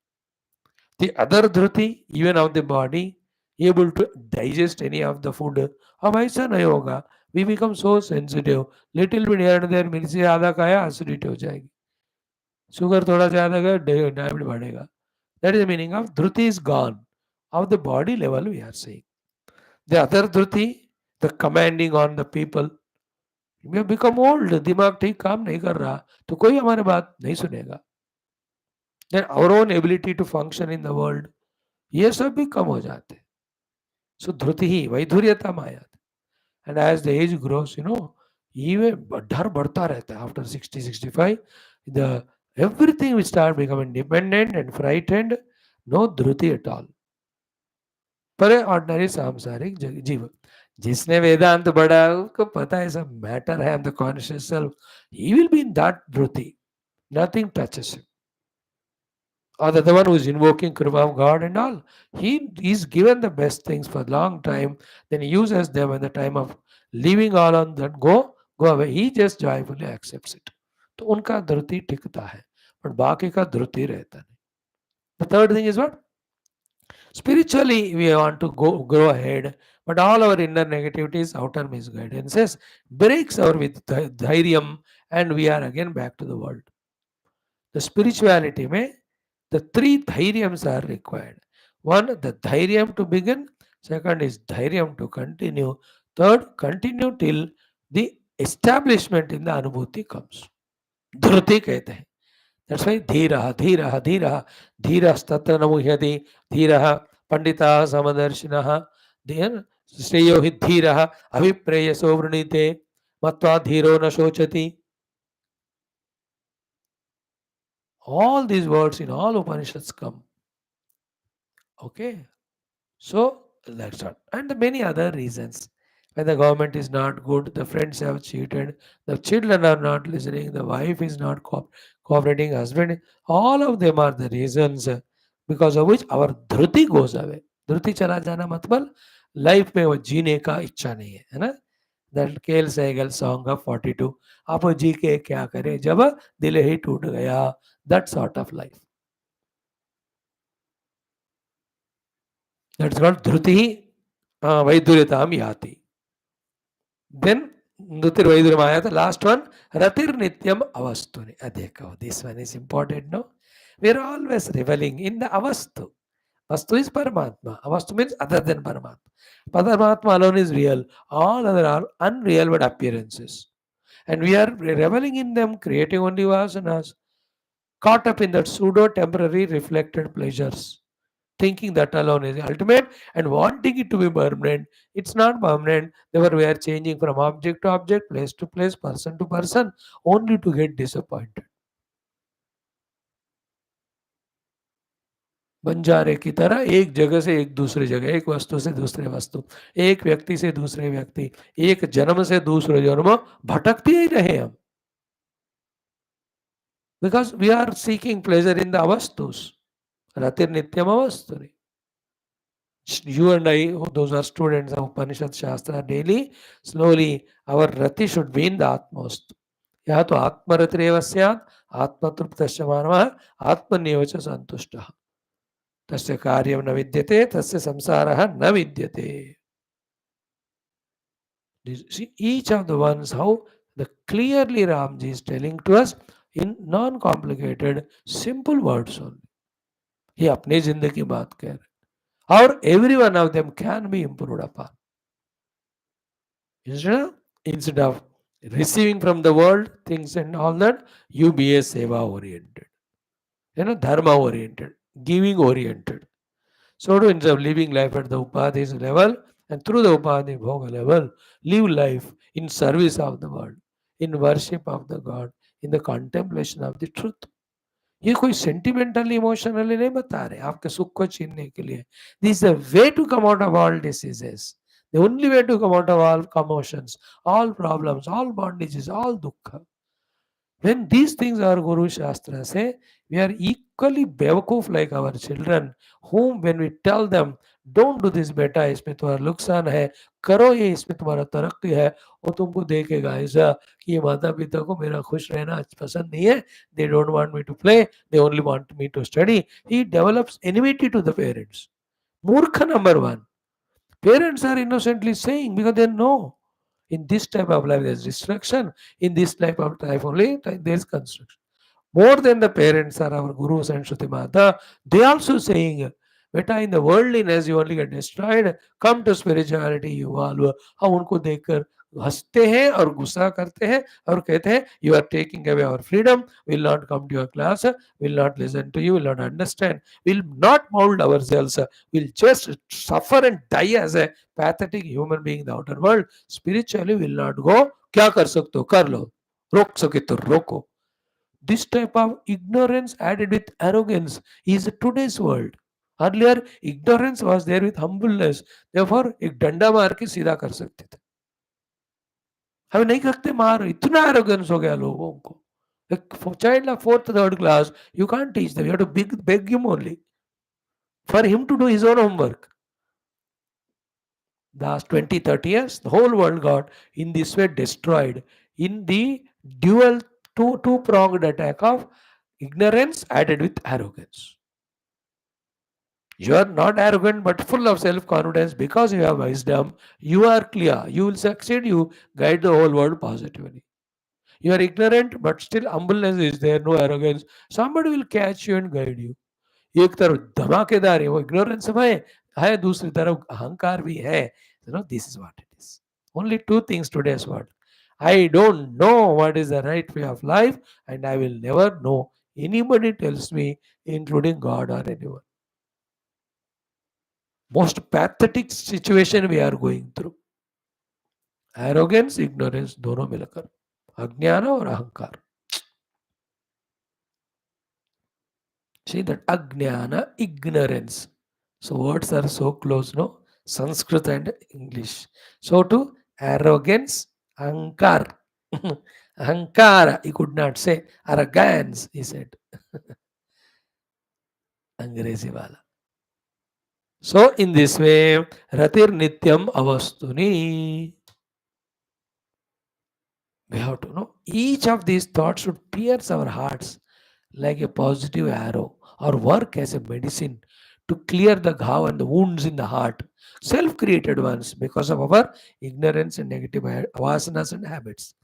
The other dhruti, even of the body, able to digest any of the food. अब ऐसा नहीं होगा. We become so sensitive. Little bit here and there मिर्ची ज़्यादा खाया acidity हो जाएगी. Sugar थोड़ा ज़्यादा खाया डायबिटीज बढ़ेगा. That is the meaning of dhruti is gone. Of the body level we are saying. The other dhruti, the commanding on the people. We have become old. दिमाग ठीक काम नहीं कर रहा तो कोई हमारी बात नहीं सुनेगा. Then our own ability to function in the world, ये सब भी कम हो जाते. So dhruti he वैधुर्यता Maya. And as the age grows, even डर बढ़ता रहता है. After 60, 65, the everything will start becoming dependent and frightened. No dhruti at all. पर ऑर्डिनरी सांसारिक जीव जिसने वेदांत पढ़ा उसको पता है सब मैटर है the conscious self he will be in that Dhriti nothing touches him or the one who is invoking Kripa of God and all, he is given the best things for a long time, then he uses them when the time of leaving all on that go away, he just joyfully accepts it. तो उनका धृति टिकता है पर बाकी का धृति रहता नहीं. The third thing is what? Spiritually, we want to grow ahead, but all our inner negativities, outer misguidances, breaks our with dhairyam, and we are again back to the world. The spirituality may the three dhairyams are required. One, the dhairyam to begin. Second is dhairyam to continue. Third, continue till the establishment in the anubhuti comes. Dhruti कहते हैं. That's why धीरः धीरः धीरः धीरस्तत्र न मुह्यति धीरः पंडिताः समदर्शिनः श्रेयो हि धीरः अभिप्रेयसो वृणीते मत्वा धीरो न शोचति. All these words in all Upanishads come. Okay. So that's all. And the many other reasons. When the government is not good, the friends have cheated, the children are not listening, the wife is not cooperating, husband, all of them are the reasons because of which our dhruti goes away. धृति चला जाना मतलब life में वो जीने का इच्छा नहीं है ना. दैट केल सहगल सॉन्ग ऑफ 42 आप जी के क्या करें जब दिल ही टूट गया. That sort of life. That's called धृति वैधुर्यताम याति. Then Nutirvaidurmaya, the last one, Ratir Nityam Avastuni. Adhekao. This one is important, no? We are always reveling in the Avastu. Vastu is Paramatma. Avastu means other than Paramatma. Paramatma alone is real. All other are unreal but appearances. And we are reveling in them, creating only vasanas, caught up in that pseudo temporary reflected pleasures, thinking that alone is ultimate and wanting it to be permanent. It's not permanent. Therefore, we are changing from object to object, place to place, person to person, only to get disappointed. बंजारे की तरह एक जगह से एक दूसरी जगह, एक वस्तु से दूसरे वस्तु, एक व्यक्ति से दूसरे व्यक्ति, एक जन्म से दूसरे जन्म भटकते ही रहे हम, because we are seeking pleasure in the अवस्तुस. रतिर नित्यम अवस्तुनि. You and I, those are students of Upanishad Shastra, daily, slowly, our rati should be in the Atmastu. या तो आत्मरतिरेव स्यात् आत्मतृप्तस्य मानवः आत्मन्येव च सन्तुष्टः. तस्य कार्यं न विद्यते, तस्य संसारः न विद्यते. See, each of the ones how the clearly Ramji is telling to us in non-complicated, simple words only. ये अपनी जिंदगी की बात कह रहे. Or every one of them can be improved upon. Instead of receiving from the world things and all that, you be a seva oriented, dharma oriented, giving oriented. So do instead of living life at the upadhis level and through the upadhi bhoga level, live life in service of the world, in worship of the God, in the contemplation of the truth. ये कोई sentimental emotionally नहीं बता रहे आपके सुख को छीनने के लिए. This is the way to come out of all diseases. The only way to come out of all commotions, all problems, all bondages, all दुख. When these things are Guru Shastra say, we are equally बेवकूफ like our children, whom when we tell them, don't do this बेटा, इसमें तुम्हारा नुकसान है, करो ये, इसमें तुम्हारा तरक्की है, वो तुमको देखेगा ऐसा कि ये माता पिता को मेरा खुश रहना पसंद नहीं है, they don't want me to play, they only want me to study. He develops enmity to the parents. मूर्ख number one. Parents are innocently saying because they know in this type of life there's destruction, in this type of life only there's construction. More than the parents are our gurus and Shruti Mata, they also saying, बेटा in the worldliness you only get destroyed, come to spirituality you evolve. हम उनको देखकर हंसते हैं और गुस्सा करते हैं और कहते हैं you are taking away our freedom, will not come to your class, will not listen to you, will not understand, will not mold ourselves, will just suffer and die as a pathetic human being in the outer world. Spiritually will not go. क्या कर सकते हो कर लो, रोक सके तो रोको. This type of ignorance added with arrogance is today's world. Earlier, ignorance was there with humbleness. Therefore, एक डंडा मार के सीधा कर सकते थे. हमें नहीं करते मार, इतना arrogance हो गया लोगों को. A child of 4th, 3rd class, you can't teach them. You have to beg him only for him to do his own homework. The last 20, 30 years, the whole world got in this way destroyed in the dual two-pronged attack of ignorance added with arrogance. You are not arrogant but full of self-confidence because you have wisdom. You are clear. You will succeed. You guide the whole world positively. You are ignorant but still humbleness is there, no arrogance. Somebody will catch you and guide you. एक तरफ धमाकेदार है वो ignorance है, दूसरी तरफ अहंकार भी है. This is what it is. Only two things today's world. I don't know what is the right way of life and I will never know. Anybody tells me, including God or anyone. Most pathetic situation we are going through. Arrogance, ignorance, दोनों मिलकर अज्ञान और अहंकार. See that ajnana, ignorance. So words are so close, no? Sanskrit and English. So to arrogance, ahankar. Ahankara, he could not say. Arrogance, he said. Angrezi wala. So in this way, ratir nityam avastuni. We have to know each of these thoughts should pierce our hearts like a positive arrow or work as a medicine to clear the ghav and the wounds in the heart, self-created ones because of our ignorance and negative vasanas and habits.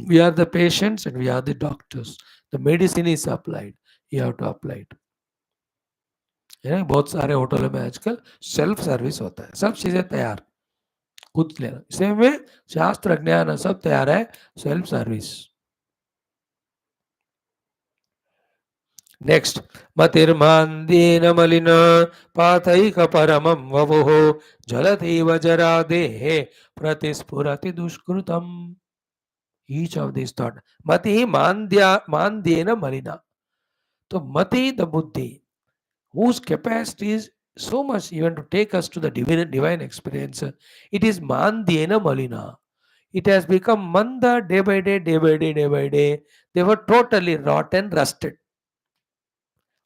We are the patients and we are the doctors. The medicine is applied. You have to apply it. बहुत सारे होटलों में आजकल self service होता है, सब चीजें तैयार, खुद लेना. सेम में शास्त्र ज्ञान सब तैयार है, सेल्फ सर्विस. नेक्स्ट, मतिर्मान्देन मलिना पाथैक परमं ववुः Jaldev जरादेः प्रतिस्फुरति दुष्कृतम्. Each of these thought. Mati mandyena malina. तो मति द बुद्धि, whose capacity is so much even to take us to the divine experience. It is Mandyena Malina. It has become Manda day by day, day by day, day by day. They were totally rotten, rusted.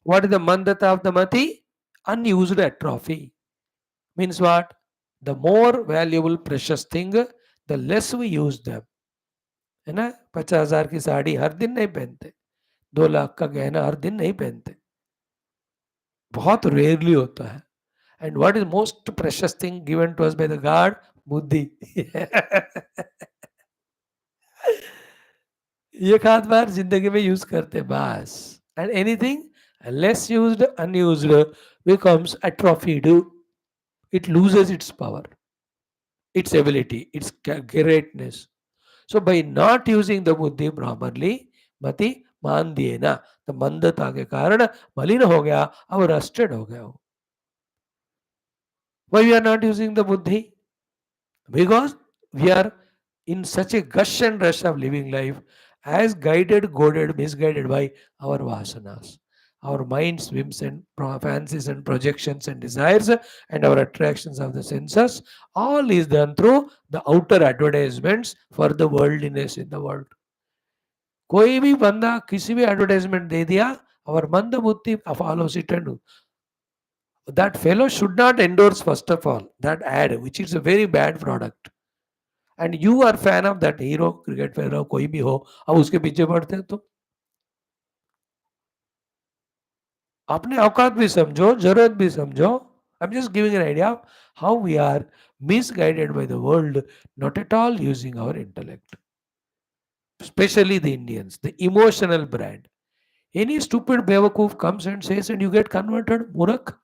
What is the Mandata of the Mati? Unused atrophy. Means what? The more valuable, precious thing, the less we use them. है ना? 50,000 की साड़ी हर दिन नहीं पहनते, 2 लाख का गहना हर दिन नहीं पहनते, बहुत रेयरली होता है. And what is most precious thing given to us by the God? Buddhi. एक आध बार जिंदगी में यूज करते बस. And anything less used, unused becomes atrophied. It loses its power, its ability, its greatness. So by not using the buddhi properly, mati मान दिए ना, तो मंदता के कारण मलिन हो गया, अब रस्टेड हो गया. Why we are not using the buddhi? Because we are in such a gush and rush of living life, as guided, goaded, misguided by our vasanas. Our minds, whims and fancies and projections and desires and our attractions of the senses, all is done through the outer advertisements for the worldliness in the world. कोई भी बंदा किसी भी advertisement दे दिया, our manda buddhi follows it, and that fellow should not endorse first of all that ad, which is a very bad product. And you are fan of that hero, cricket player कोई भी हो, अब उसके पीछे पड़ते हैं, तो अपने औकात भी समझो, जरूरत भी समझो. I'm just giving an idea of how we are misguided by the world, not at all using our intellect. Especially the Indians, the emotional brand. Any stupid Bewakoof comes and says, and you get converted, Murak.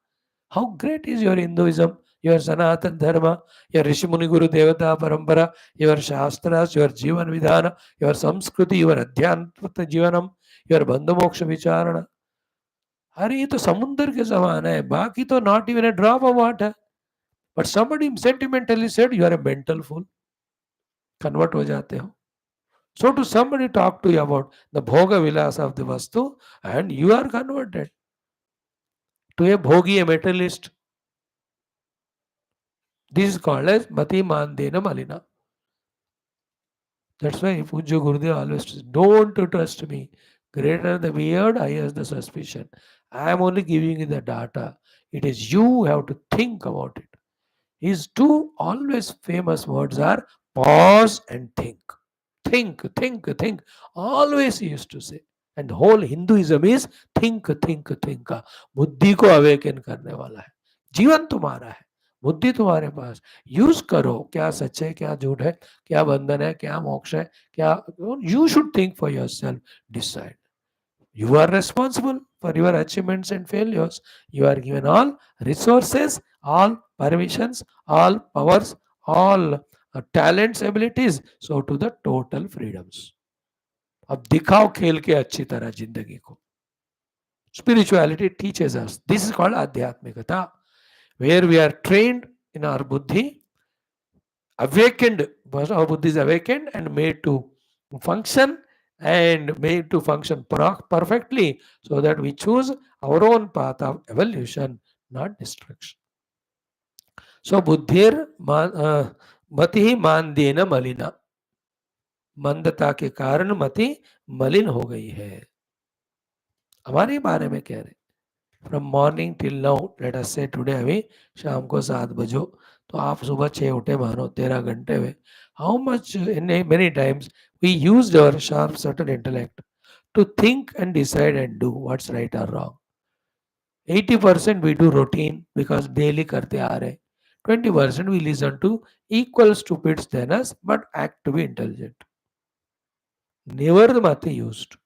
How great is your Hinduism, your Sanatan Dharma, your Rishimuni Guru Devata Parampara, your Shastras, your Jivan Vidhana, your Samskruti, your Adhyantmata Jivanam, your Bandhamoksha Vicharana. अरे ये तो समुंदर के समान है, बाकी तो not even a drop of water. But somebody sentimentally said you are a mental fool. Convert हो जाते हो. So to somebody talk to you about the bhoga vilasa of the vastu, and you are converted to a bhogi, a materialist. This is called as mati mandena malina. That's why Pujya Gurudev always says, don't trust me. Greater the beard, higher the suspicion. I am only giving you the data. It is you who have to think about it. His two always famous words are pause and think. Think, think, think. Always he used to say. And the whole Hinduism is think, think, think. बुद्धि को awaken करने वाला है. जीवन तुम्हारा है, बुद्धि तुम्हारे पास. यूज करो, क्या सच है, क्या झूठ है, क्या बंधन है, क्या मोक्ष है, क्या. You should think for yourself. Decide. You are responsible for your achievements and failures. You are given all resources, all permissions, all powers, all talents, abilities. So to the total freedoms. अब दिखाओ खेल के अच्छी तरह जिंदगी को. Spirituality teaches us. This is called Adhyatmikata, where we are trained in our buddhi, awakened, our buddhi is awakened and made to function, and made to function perfectly, so that we choose our own path of evolution, not destruction. So buddhir mati mandena malina. मंदता के कारण मति मलिन हो गई है. हमारे बारे में कह रहे. From morning till now, let us से टुडे अभी शाम को 7 बजो, तो आप सुबह 6 उठे मानो 13 घंटे में. How much in many times we used our sharp certain intellect to think and decide and do what's right or wrong. 80% we do routine because daily करते आ रहे. 20% we listen to equal stupids than us but act to be intelligent. Never the mati used.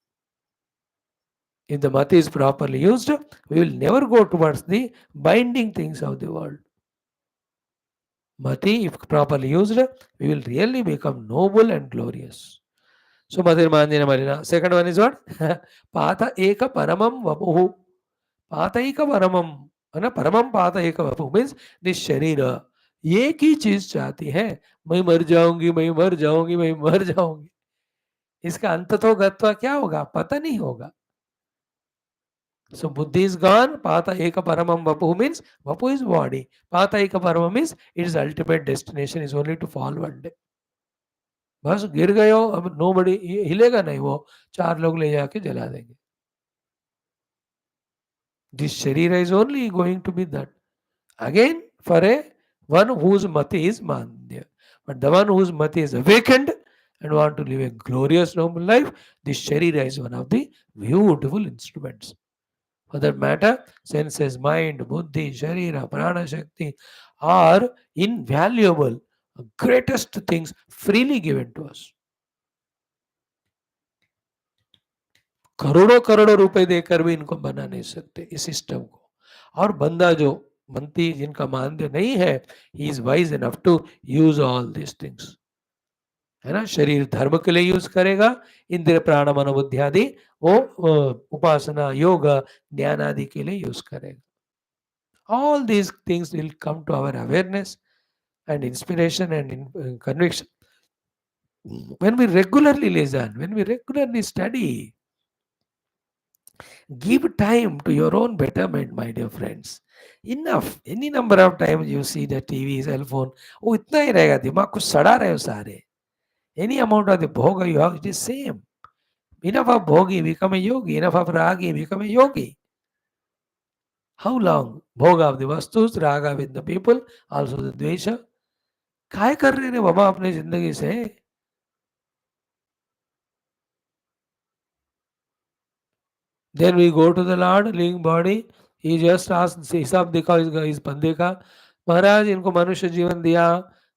If the mati is properly used, we will never go towards the binding things of the world. Mati, if properly used, we will really become noble and glorious. So Matir Mandina Marina. Second one is what? Pata eka paramam vapuhu. Pata eka paramam. Paramam pata eka vapuhu means this sharira. एक ही चीज चाहती है, मैं मर जाऊंगी, मैं मर जाऊंगी, मैं मर जाऊंगी. इसका अंत तो गत्वा क्या होगा पता नहीं होगा. So buddhi is gone. Pata eka paramam vapu means vapu is body. Pata eka paramam means its ultimate destination is only to fall one day. बस गिर गए हो, अब नो बडी हिलेगा नहीं वो, चार लोग ले जाके जला देंगे. दिस शरीर is only going to be that again for a one whose mati is mandya. But the one whose mati is awakened and want to live a glorious noble life, this sharira is one of the beautiful instruments. For that matter, senses, mind, buddhi, sharira, prana, shakti are invaluable, greatest things freely given to us. करोड़ों करोड़ों रुपए देकर भी इनको बना नहीं सकते इस सिस्टम को. और बंदा जो मंती जिनका मान्य नहीं है, he is wise enough to use all this things. है ना, शरीर धर्म के लिए यूज करेगा, इंद्रिय प्राण मन बुद्धि आदि वो उपासना योग ज्ञान आदि के लिए यूज करेगा. All these things will come to our awareness and inspiration and conviction when we regularly listen, when we regularly study. Give time to your own betterment, my dear friends. Enough. Any number of times you see the TV, cell phone, वो इतना ही रहेगा, दिमाग को सड़ा रहे हो सारे. Any amount of the bhoga you have, it is same. Enough of bhogi, become a yogi. Enough of ragi, become a yogi. How long? Bhoga of the vastus, raga with the people, also the dvesha. काय कर रहे हैं बाबा अपने जिंदगी से? Then we go to the Lord, living body. He just asked, हिसाब दिखाओ इस बंदे का. महाराज इनको मनुष्य जीवन दिया,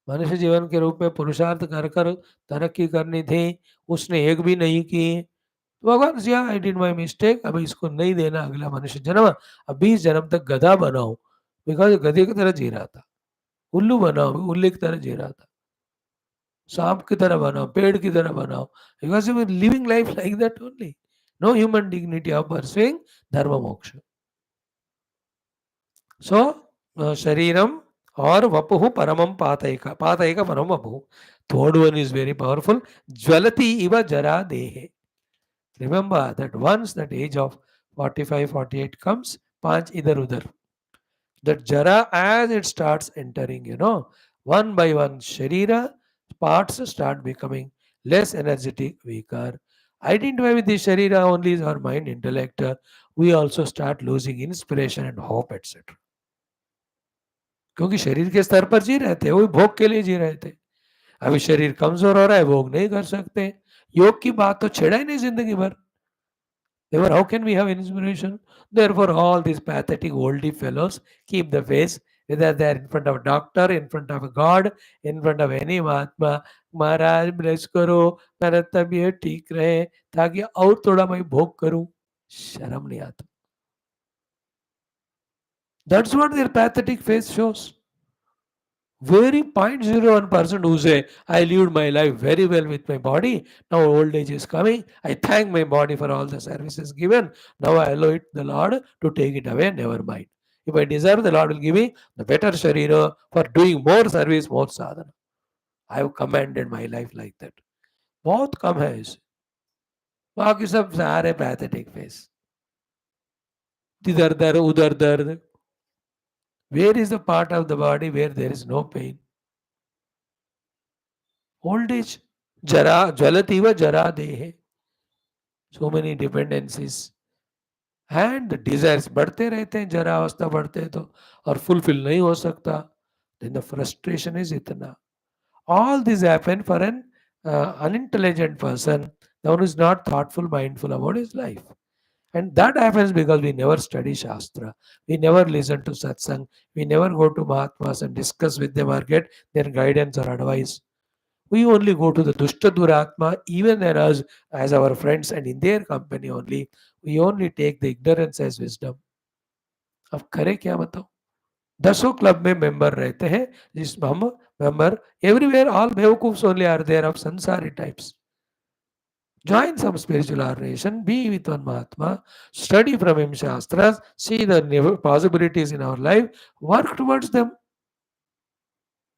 मनुष्य जीवन के रूप में पुरुषार्थ कर कर तरक्की करनी थी, उसने एक भी नहीं की. भगवान जी, आई डिड माई मिस्टेक, अब इसको नहीं देना अगला मनुष्य जन्म, अब 20 जन्म तक गधा बनाओ. बिकॉज गधे की तरह जी रहा था. उल्लू बनाओ, उल्ले की तरह जी रहा था. सांप की तरह बनाओ, पेड़ की तरह बनाओ. Because you living life like that only. No human dignity of pursuing dharma moksha. सो शरीरम और वपुः परमं पातयिका, पातयिका परम वपुः. Third one is very powerful. ज्वलति इव जरा देहे. Remember that once that age of 45, 48 comes, पांच इधर उधर, that jara as it starts entering, one by one sharira parts start becoming less energetic, weaker. Identify with the sharira only is our mind, intellect. We also start losing inspiration and hope, etc. क्योंकि शरीर के स्तर पर जी रहे थे, वो भोग के लिए जी रहे थे. अभी शरीर कमजोर हो रहा है, भोग नहीं कर सकते. योग की बात तो छेड़ा ही नहीं जिंदगी भर. Therefore, how can we have inspiration? Therefore, all these pathetic oldie fellows keep the face, whether they are in front of a doctor, in front of a god, in front of any Mahatma. Maharaj bless करो, मेरा तबीयत ठीक रहे, ताकि और थोड़ा मैं भोग करूं. शर्म नहीं आता. That's what their pathetic face shows. Very 0.01% who say, I lived my life very well with my body. Now old age is coming. I thank my body for all the services given. Now I allow it the Lord to take it away. Never mind. If I deserve, the Lord will give me the better sharira for doing more service, more sadhana. I have commanded my life like that. बहुत कम है इसे. बाकी सब सारे pathetic face. इधर दर्द उधर दर्द. Where is the part of the body where there is no pain? Old age. जरा ज्वलति व जरा देहे. So many dependencies and desires बढ़ते रहते हैं. जरा अवस्था बढ़ते हैं तो, और फुलफिल नहीं हो सकता. Then the frustration is इतना. All this happen for an unintelligent person, the one who is not thoughtful, mindful about his life. And that happens because we never study Shastra. We never listen to satsang. We never go to Mahatmas and discuss with them or get their guidance or advice. We only go to the Dushta Duratma, even as our friends, and in their company only. We only take the ignorance as wisdom. अब करें क्या बताओ. 10 club में member रहते हैं, जिसमें हम member everywhere, all बेवकूफ्स ओनली आर देयर ऑफ संसारी types. Join some spiritual organization, be with one Mahatma, study from him Shastras, see the possibilities in our life, work towards them.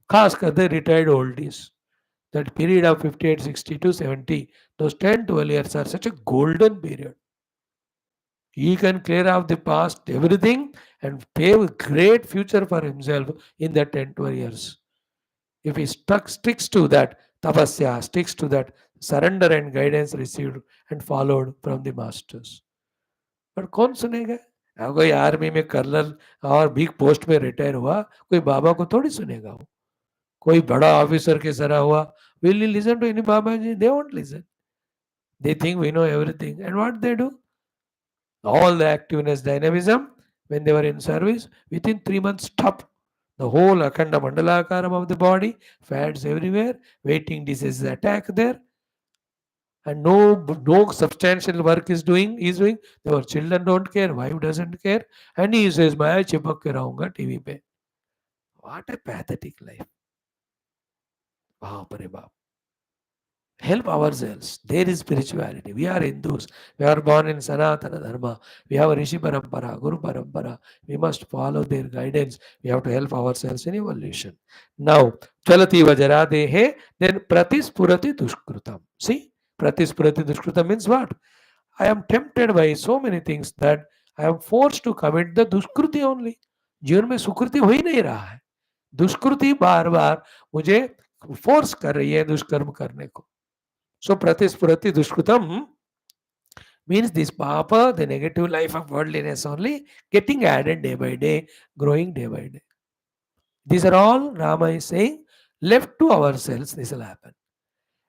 खास कर the retired oldies. That period of 58, 60 to 70, those 10, 12 years are such a golden period. He can clear off the past everything and pave a great future for himself in that 10 12 years. If he sticks to that tapasya, sticks to that surrender and guidance received and followed from the masters. पर कौन सुनेगा? अब कोई army में colonel और big post में retire हुआ, कोई बाबा को थोड़ी सुनेगा वो. कोई बड़ा ऑफिसर के तरह हुआ, will you listen to any Baba ji? They won't listen. They think we know everything. And what they do? All the activeness, dynamism, when they were in service, within 3 months, stop. The whole Akhanda Mandalakaram of the body, fats everywhere, waiting diseases attack there, and no substantial work is doing. Our children don't care, wife doesn't care, and he says, "मैं चिपक के रहूंगा TV पे." What a pathetic life. बाप रे बाप. Help ourselves. There is spirituality. We are Hindus. We are born in Sanatana Dharma. We have a Rishi Parampara, Guru Parampara. We must follow their guidance. We have to help ourselves in evolution. Now, Chalati Vajaradehe, then Pratispurati Dushkrutam. See, Pratispurati Dushkrutam means what? I am tempted by so many things that I am forced to commit the Dushkruti only. जीवन में सुकृति हो ही नहीं रहा है. दुष्कृति बार बार मुझे force कर रही है दुष्कर्म करने को. So Pratispurati Dushkrutam means this papa, the negative life of worldliness only, getting added day by day, growing day by day. These are all Rama is saying, left to ourselves, this will happen.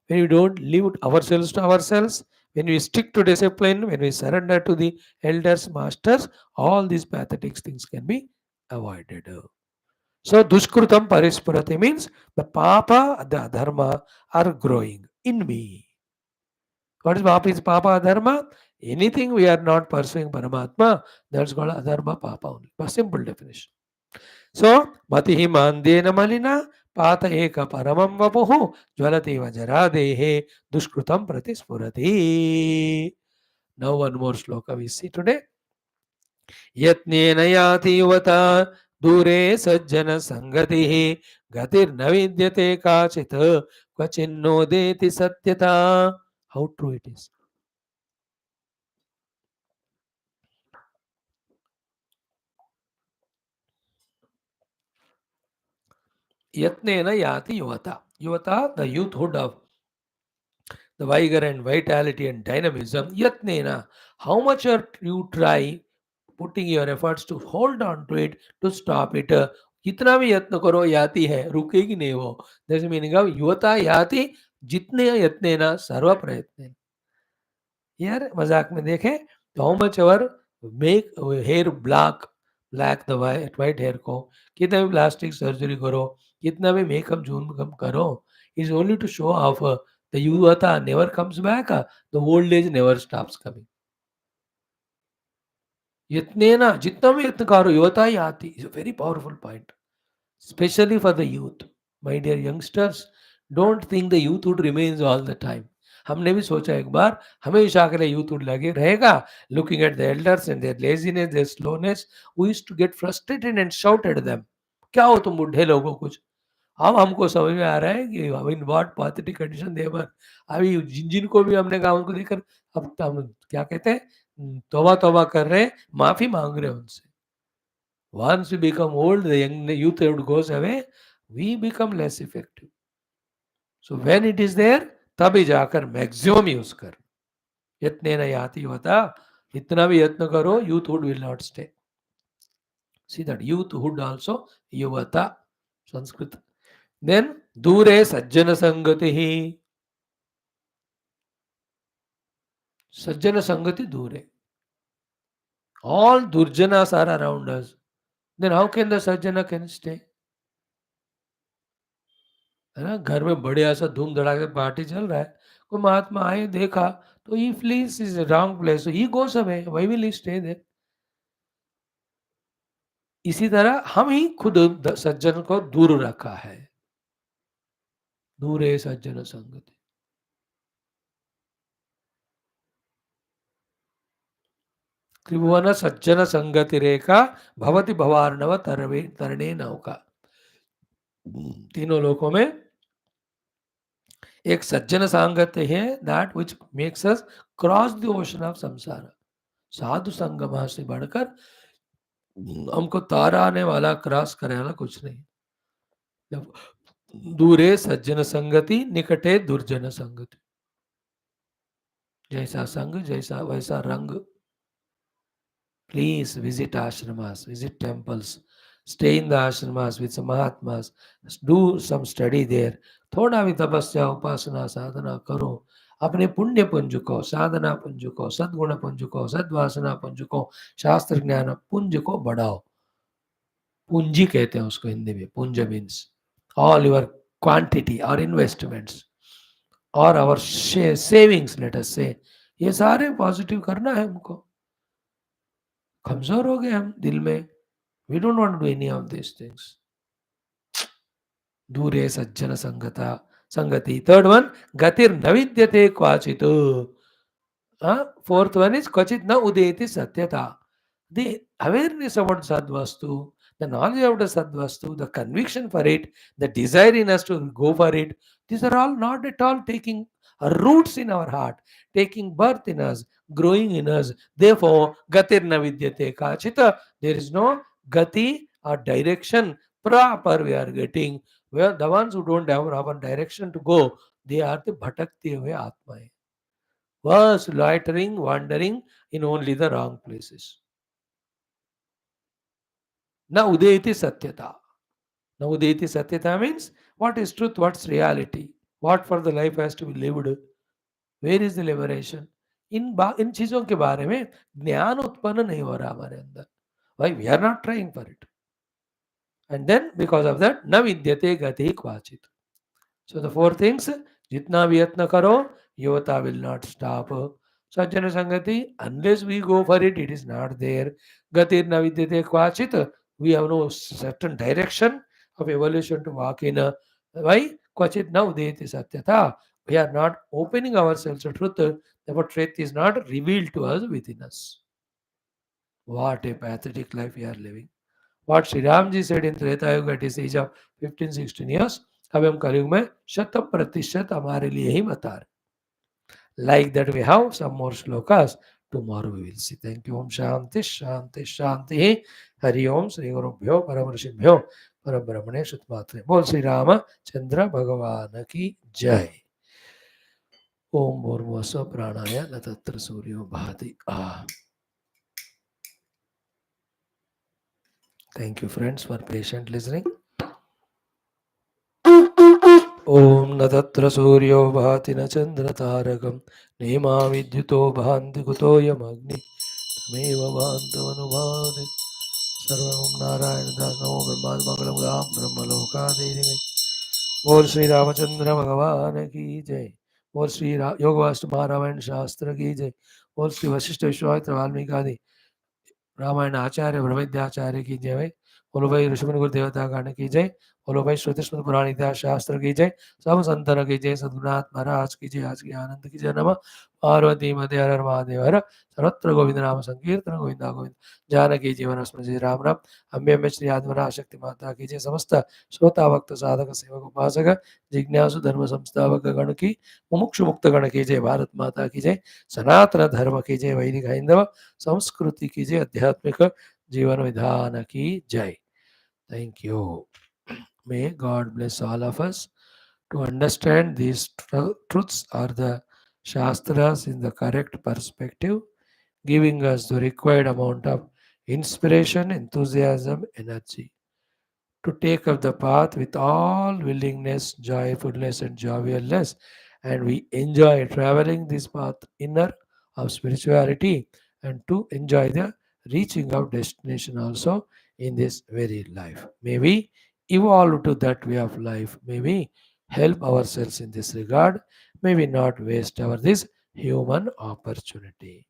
When we don't leave ourselves to ourselves, when we stick to discipline, when we surrender to the elders, masters, all these pathetic things can be avoided. So Dushkrutam Parispurati means the papa, the dharma are growing in me. What is Papa Adharma? Anything we are not pursuing Paramatma, that's called Adharma Papa only. A simple definition. So, Matihi Mandena Malina, Pata Eka Paramam Vapuhu, Jvalati Vajaradehe, Dushkrutam Pratispurati. Now one more sloka we see today. Yatnena Yati Yuvata, Dure Sajjana Sangatihi, Gatir Navidyate Kachita, Kvachinno Deti Satyata. How true it is. Yatnena Yati Yuvata. Yuvata, the youthhood of the vigor and vitality and dynamism. Yatnena, how much you try putting your efforts to hold on to it, to stop it. कितना भी यत्न करो याति है रुकेगी नहीं वो. There's meaning of युवता याति जितने यत्ने ना सर्व प्रयत्न. Here मजाक में देखें तो how much ever make hair black the white hair को कितना भी प्लास्टिक सर्जरी करो कितना भी मेकअप जूम करो is only to show off the युवता never comes back, the old age never stops coming. यत्ने ना जितना भी यत्न करो युवता ही आती is a very powerful point, especially for the youth. My dear youngsters, don't think the youthhood remains all the time. हमने भी सोचा एक बार हमेशा के लिए यूथहुड लगे रहेगा. Looking at the elders and their laziness, their slowness, we used to get frustrated and shout at them. क्या हो तुम बुढ़े लोगों कुछ. अब हमको समझ में आ रहा है कि इन व्हाट पैथेटिक कंडीशन दे वर. अभी जिनको भी हमने कहा उनको देखकर अब हम क्या कहते हैं तौबा तौबा कर रहे हैं, माफी मांग रहे हैं उनसे. Once we become old, the young youthhood goes away, we become less effective. So when it is there, तभी जाकर मैक्सिमम यूज कर. यत्ने न याति होता, इतना भी यत्न करो, youthhood will not stay. See that youthhood also yuvata, Sanskrit. Then दूरे सज्जन संगति ही. सज्जन संगति दूरे. All durjanas are around us. Then how can the sajjana can stay? है ना, घर में बढ़िया सा धूम धड़ाके पार्टी चल रहा है, कोई महात्मा आए देखा तो he please is wrong place, he goes away, why will he stay there. इसी तरह हम ही खुद सज्जन को दूर रखा है. दूरे सज्जन संगति. त्रिभुवन सज्जन संगति रेखा भवति भवार्णव तरणे नौका. तीनों लोकों में एक सज्जन सांगत्य है, that which makes us cross the ocean of संसार. साधु संगमा से बढ़कर हमको तारा आने वाला क्रॉस करने वाला कुछ नहीं। जब दूरे सज्जन संगति, निकटे दुर्जन संगति। जैसा संग जैसा वैसा रंग। Please visit ashramas, visit temples, stay in the ashramas with some Mahatmas, do some study there. थोड़ा भी तपस्या उपासना साधना करो, अपने पुण्य पुंज को, साधना पुंज को, सद्गुण पुंज को, सद्वासना पुंज को, शास्त्र ज्ञान पुंज को बढ़ाओ। पूंजी कहते हैं उसको हिंदी में। पुंज मीन्स ऑल योर क्वांटिटी और इन्वेस्टमेंट्स और आवर सेविंग्स, लेट अस से, ये सारे पॉजिटिव करना है हमको। कमजोर हो गए हम दिल में। We don't want to do any of this things. दूरे सज्जन संगता संगति। थर्ड वन, गतिर न विद्यते क्वाचित। Fourth one is kvachit na udeti satyata. The awareness about sadvastu, the knowledge about the sadvastu, the conviction for it, the desire in us to go for it, these are all not at all taking roots in our heart, taking birth in us, growing in us. Therefore, gatir na vidyate kachita. There is no gati or direction proper we are getting. Where the ones who don't have proper direction to go, they are the bhatakti huए atma है, was loitering, wandering in only the wrong places. Na udeti satyata. Na udeti satyata means what is truth, what's reality, what for the life has to be lived, where is the liberation. इन चीजों के बारे में ज्ञान उत्पन्न नहीं हो रहा हमारे अंदर. Why? We are not trying for it. And then because of that, na vidyate gati kvachit. So the four things, jitna भी यत्न करो, yota will not stop. Sajjana Sangati, unless we go for it, it is not there. Gatir na vidyate kvachit, we have no certain direction of evolution to walk in. Why? Kvachit na udeti satyata. We are not opening ourselves to truth. Therefore, truth is not revealed to us within us. What a pathetic life we are living. What Sri Ramji said in Treta Yuga at his age of 15-16 years, अब हम कलयुग में 100% हमारे लिए ही बता रहे. Like that we have some more shlokas. Tomorrow we will see. Thank you. Om Shanti Shanti Shanti. Hari Om Shri Gurubhyo Paramarshibhyo Parabrahmane Shutmatre. Bol Shri Rama Chandra Bhagavan ki Jai. Om Bhurvasva Pranaya Natatra Suryo Bhati. Thank you friends for patient listening. ओम न तत्र सूर्यो भाति न चंद्र तारकं नेमा विद्युतो भान्ति कुतोऽयमग्नि तमेव भान्तमनुभाति सर्वं नारायण दास नमो ब्रह्माण्ड मंगलम राम ब्रह्मलोकादेवी. बोल श्री रामचंद्र भगवान की जय. बोल श्री योग वास्तु महारामायण शास्त्र की जय. बोल श्री वशिष्ठ विश्वामित्र वाल्मीकि आदि रामायण आचार्य ब्रह्मविद्याचार्य की जय. बोलो भाई ऋषिमुनि गुरु देवता गण की जय. बोलो भाई श्रुति स्मृति पुराण इतिहास शास्त्र की जय. सब संतन की जय. सद्गुरुनाथ महाराज की जय. आज की आनंद की जय. नमः पार्वती मध्य हर महादेव हर. सर्वत्र गोविंद नाम संकीर्तन गोविंदा गोविंद. जानकी जीवन स्मृति राम राम. अम्बे अम्बे श्री आत्मना शक्ति माता की जय. समस्त श्रोता भक्त साधक सेवक उपासक जिज्ञासु धर्म संस्थापक गण की, मुमुक्षु मुक्त गण की जय. भारत माता की जय. सनातन धर्म की जय. वैदिक हैंदव संस्कृति की जय. आध्यात्मिक जीवन विधान की जय. Thank you. May God bless all of us to understand these truths or the Shastras in the correct perspective, giving us the required amount of inspiration, enthusiasm, energy to take up the path with all willingness, joyfulness, and jovialness. And we enjoy traveling this path inner of spirituality and to enjoy the reaching of destination also in this very life. May we evolve to that way of life. May we help ourselves in this regard. May we not waste our this human opportunity.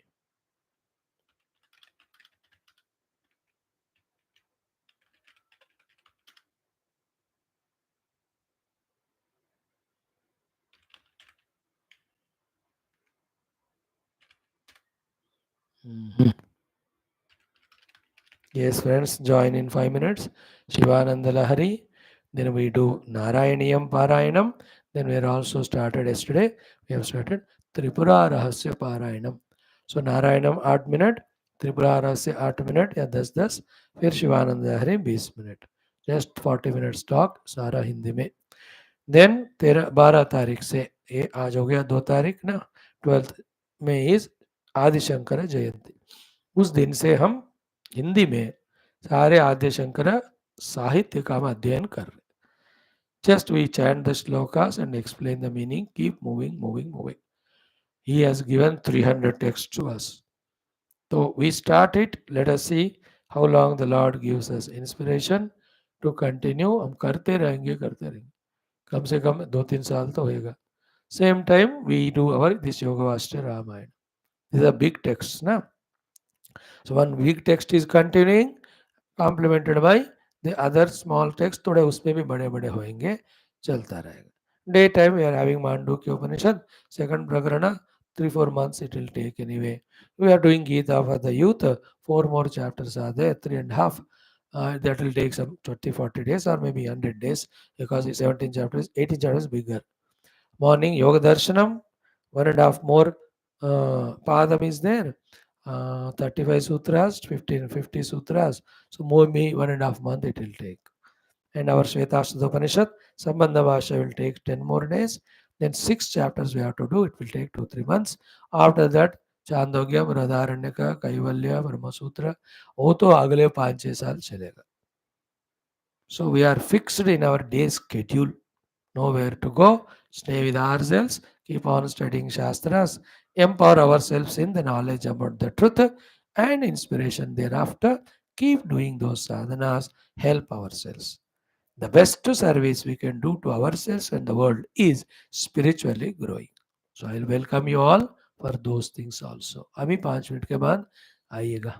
Yes, friends, join in 5 minutes. Shivananda Lahari. Then we do Narayaniyam Parayanam. Then we are also started yesterday. We have started Tripura Rahasya Parayanam. So Narayanam 8 minute. त्रिपुरारा से 8 minute या 10-10, फिर शिवानंद लहरी 20 minute, just 40 minutes talk, सारा हिंदी में. Then 12 तारीख से, ये आज हो गया 2 तारीख ना, 12th में इज आदिशंकर जयंती. उस दिन से हम हिंदी में सारे आदिशंकर साहित्य का हम अध्ययन कर रहे. Just we chant the shlokas and explain the meaning, keep moving, moving, moving. He has given 300 texts to us. So we start it. Let us see how long the Lord gives us inspiration to continue. हम करते रहेंगे. कम से कम 2-3 साल तो होएगा. Same time we do our this Yoga Vaashishtha Ramayana. These are big texts, na? So one big text is continuing, complemented by the other small text. थोड़े उसमें भी बड़े-बड़े होएंगे, चलता रहेगा. Daytime we are having Mandukya Upanishad, second Prakarana, 3-4 months it will take anyway. We are doing Gita for the youth, 4 more chapters are there, 3.5. That will take some 20-40 days or maybe 100 days because it's 17 chapters, 18 chapters bigger. Morning Yoga Darshanam, 1.5 more Padam is there. 35 sutras, 50 sutras. So more me 1.5 month it will take. And our Shvetashta Upanishad, Sambandha Bhasha will take 10 more days. Then 6 chapters we have to do. It will take 2-3 months. After that, Chandogya, Bradharanyaka, Kaivalya, Brahma Sutra, वो तो अगले 5-6 साल चलेगा. So we are fixed in our day schedule. Nowhere to go. Stay with ourselves. Keep on studying Shastras. Empower ourselves in the knowledge about the truth and inspiration thereafter. Keep doing those sadhanas. Help ourselves. The best service we can do to ourselves and the world is spiritually growing. So I will welcome you all for those things also. अभी 5 minute के बाद आइएगा.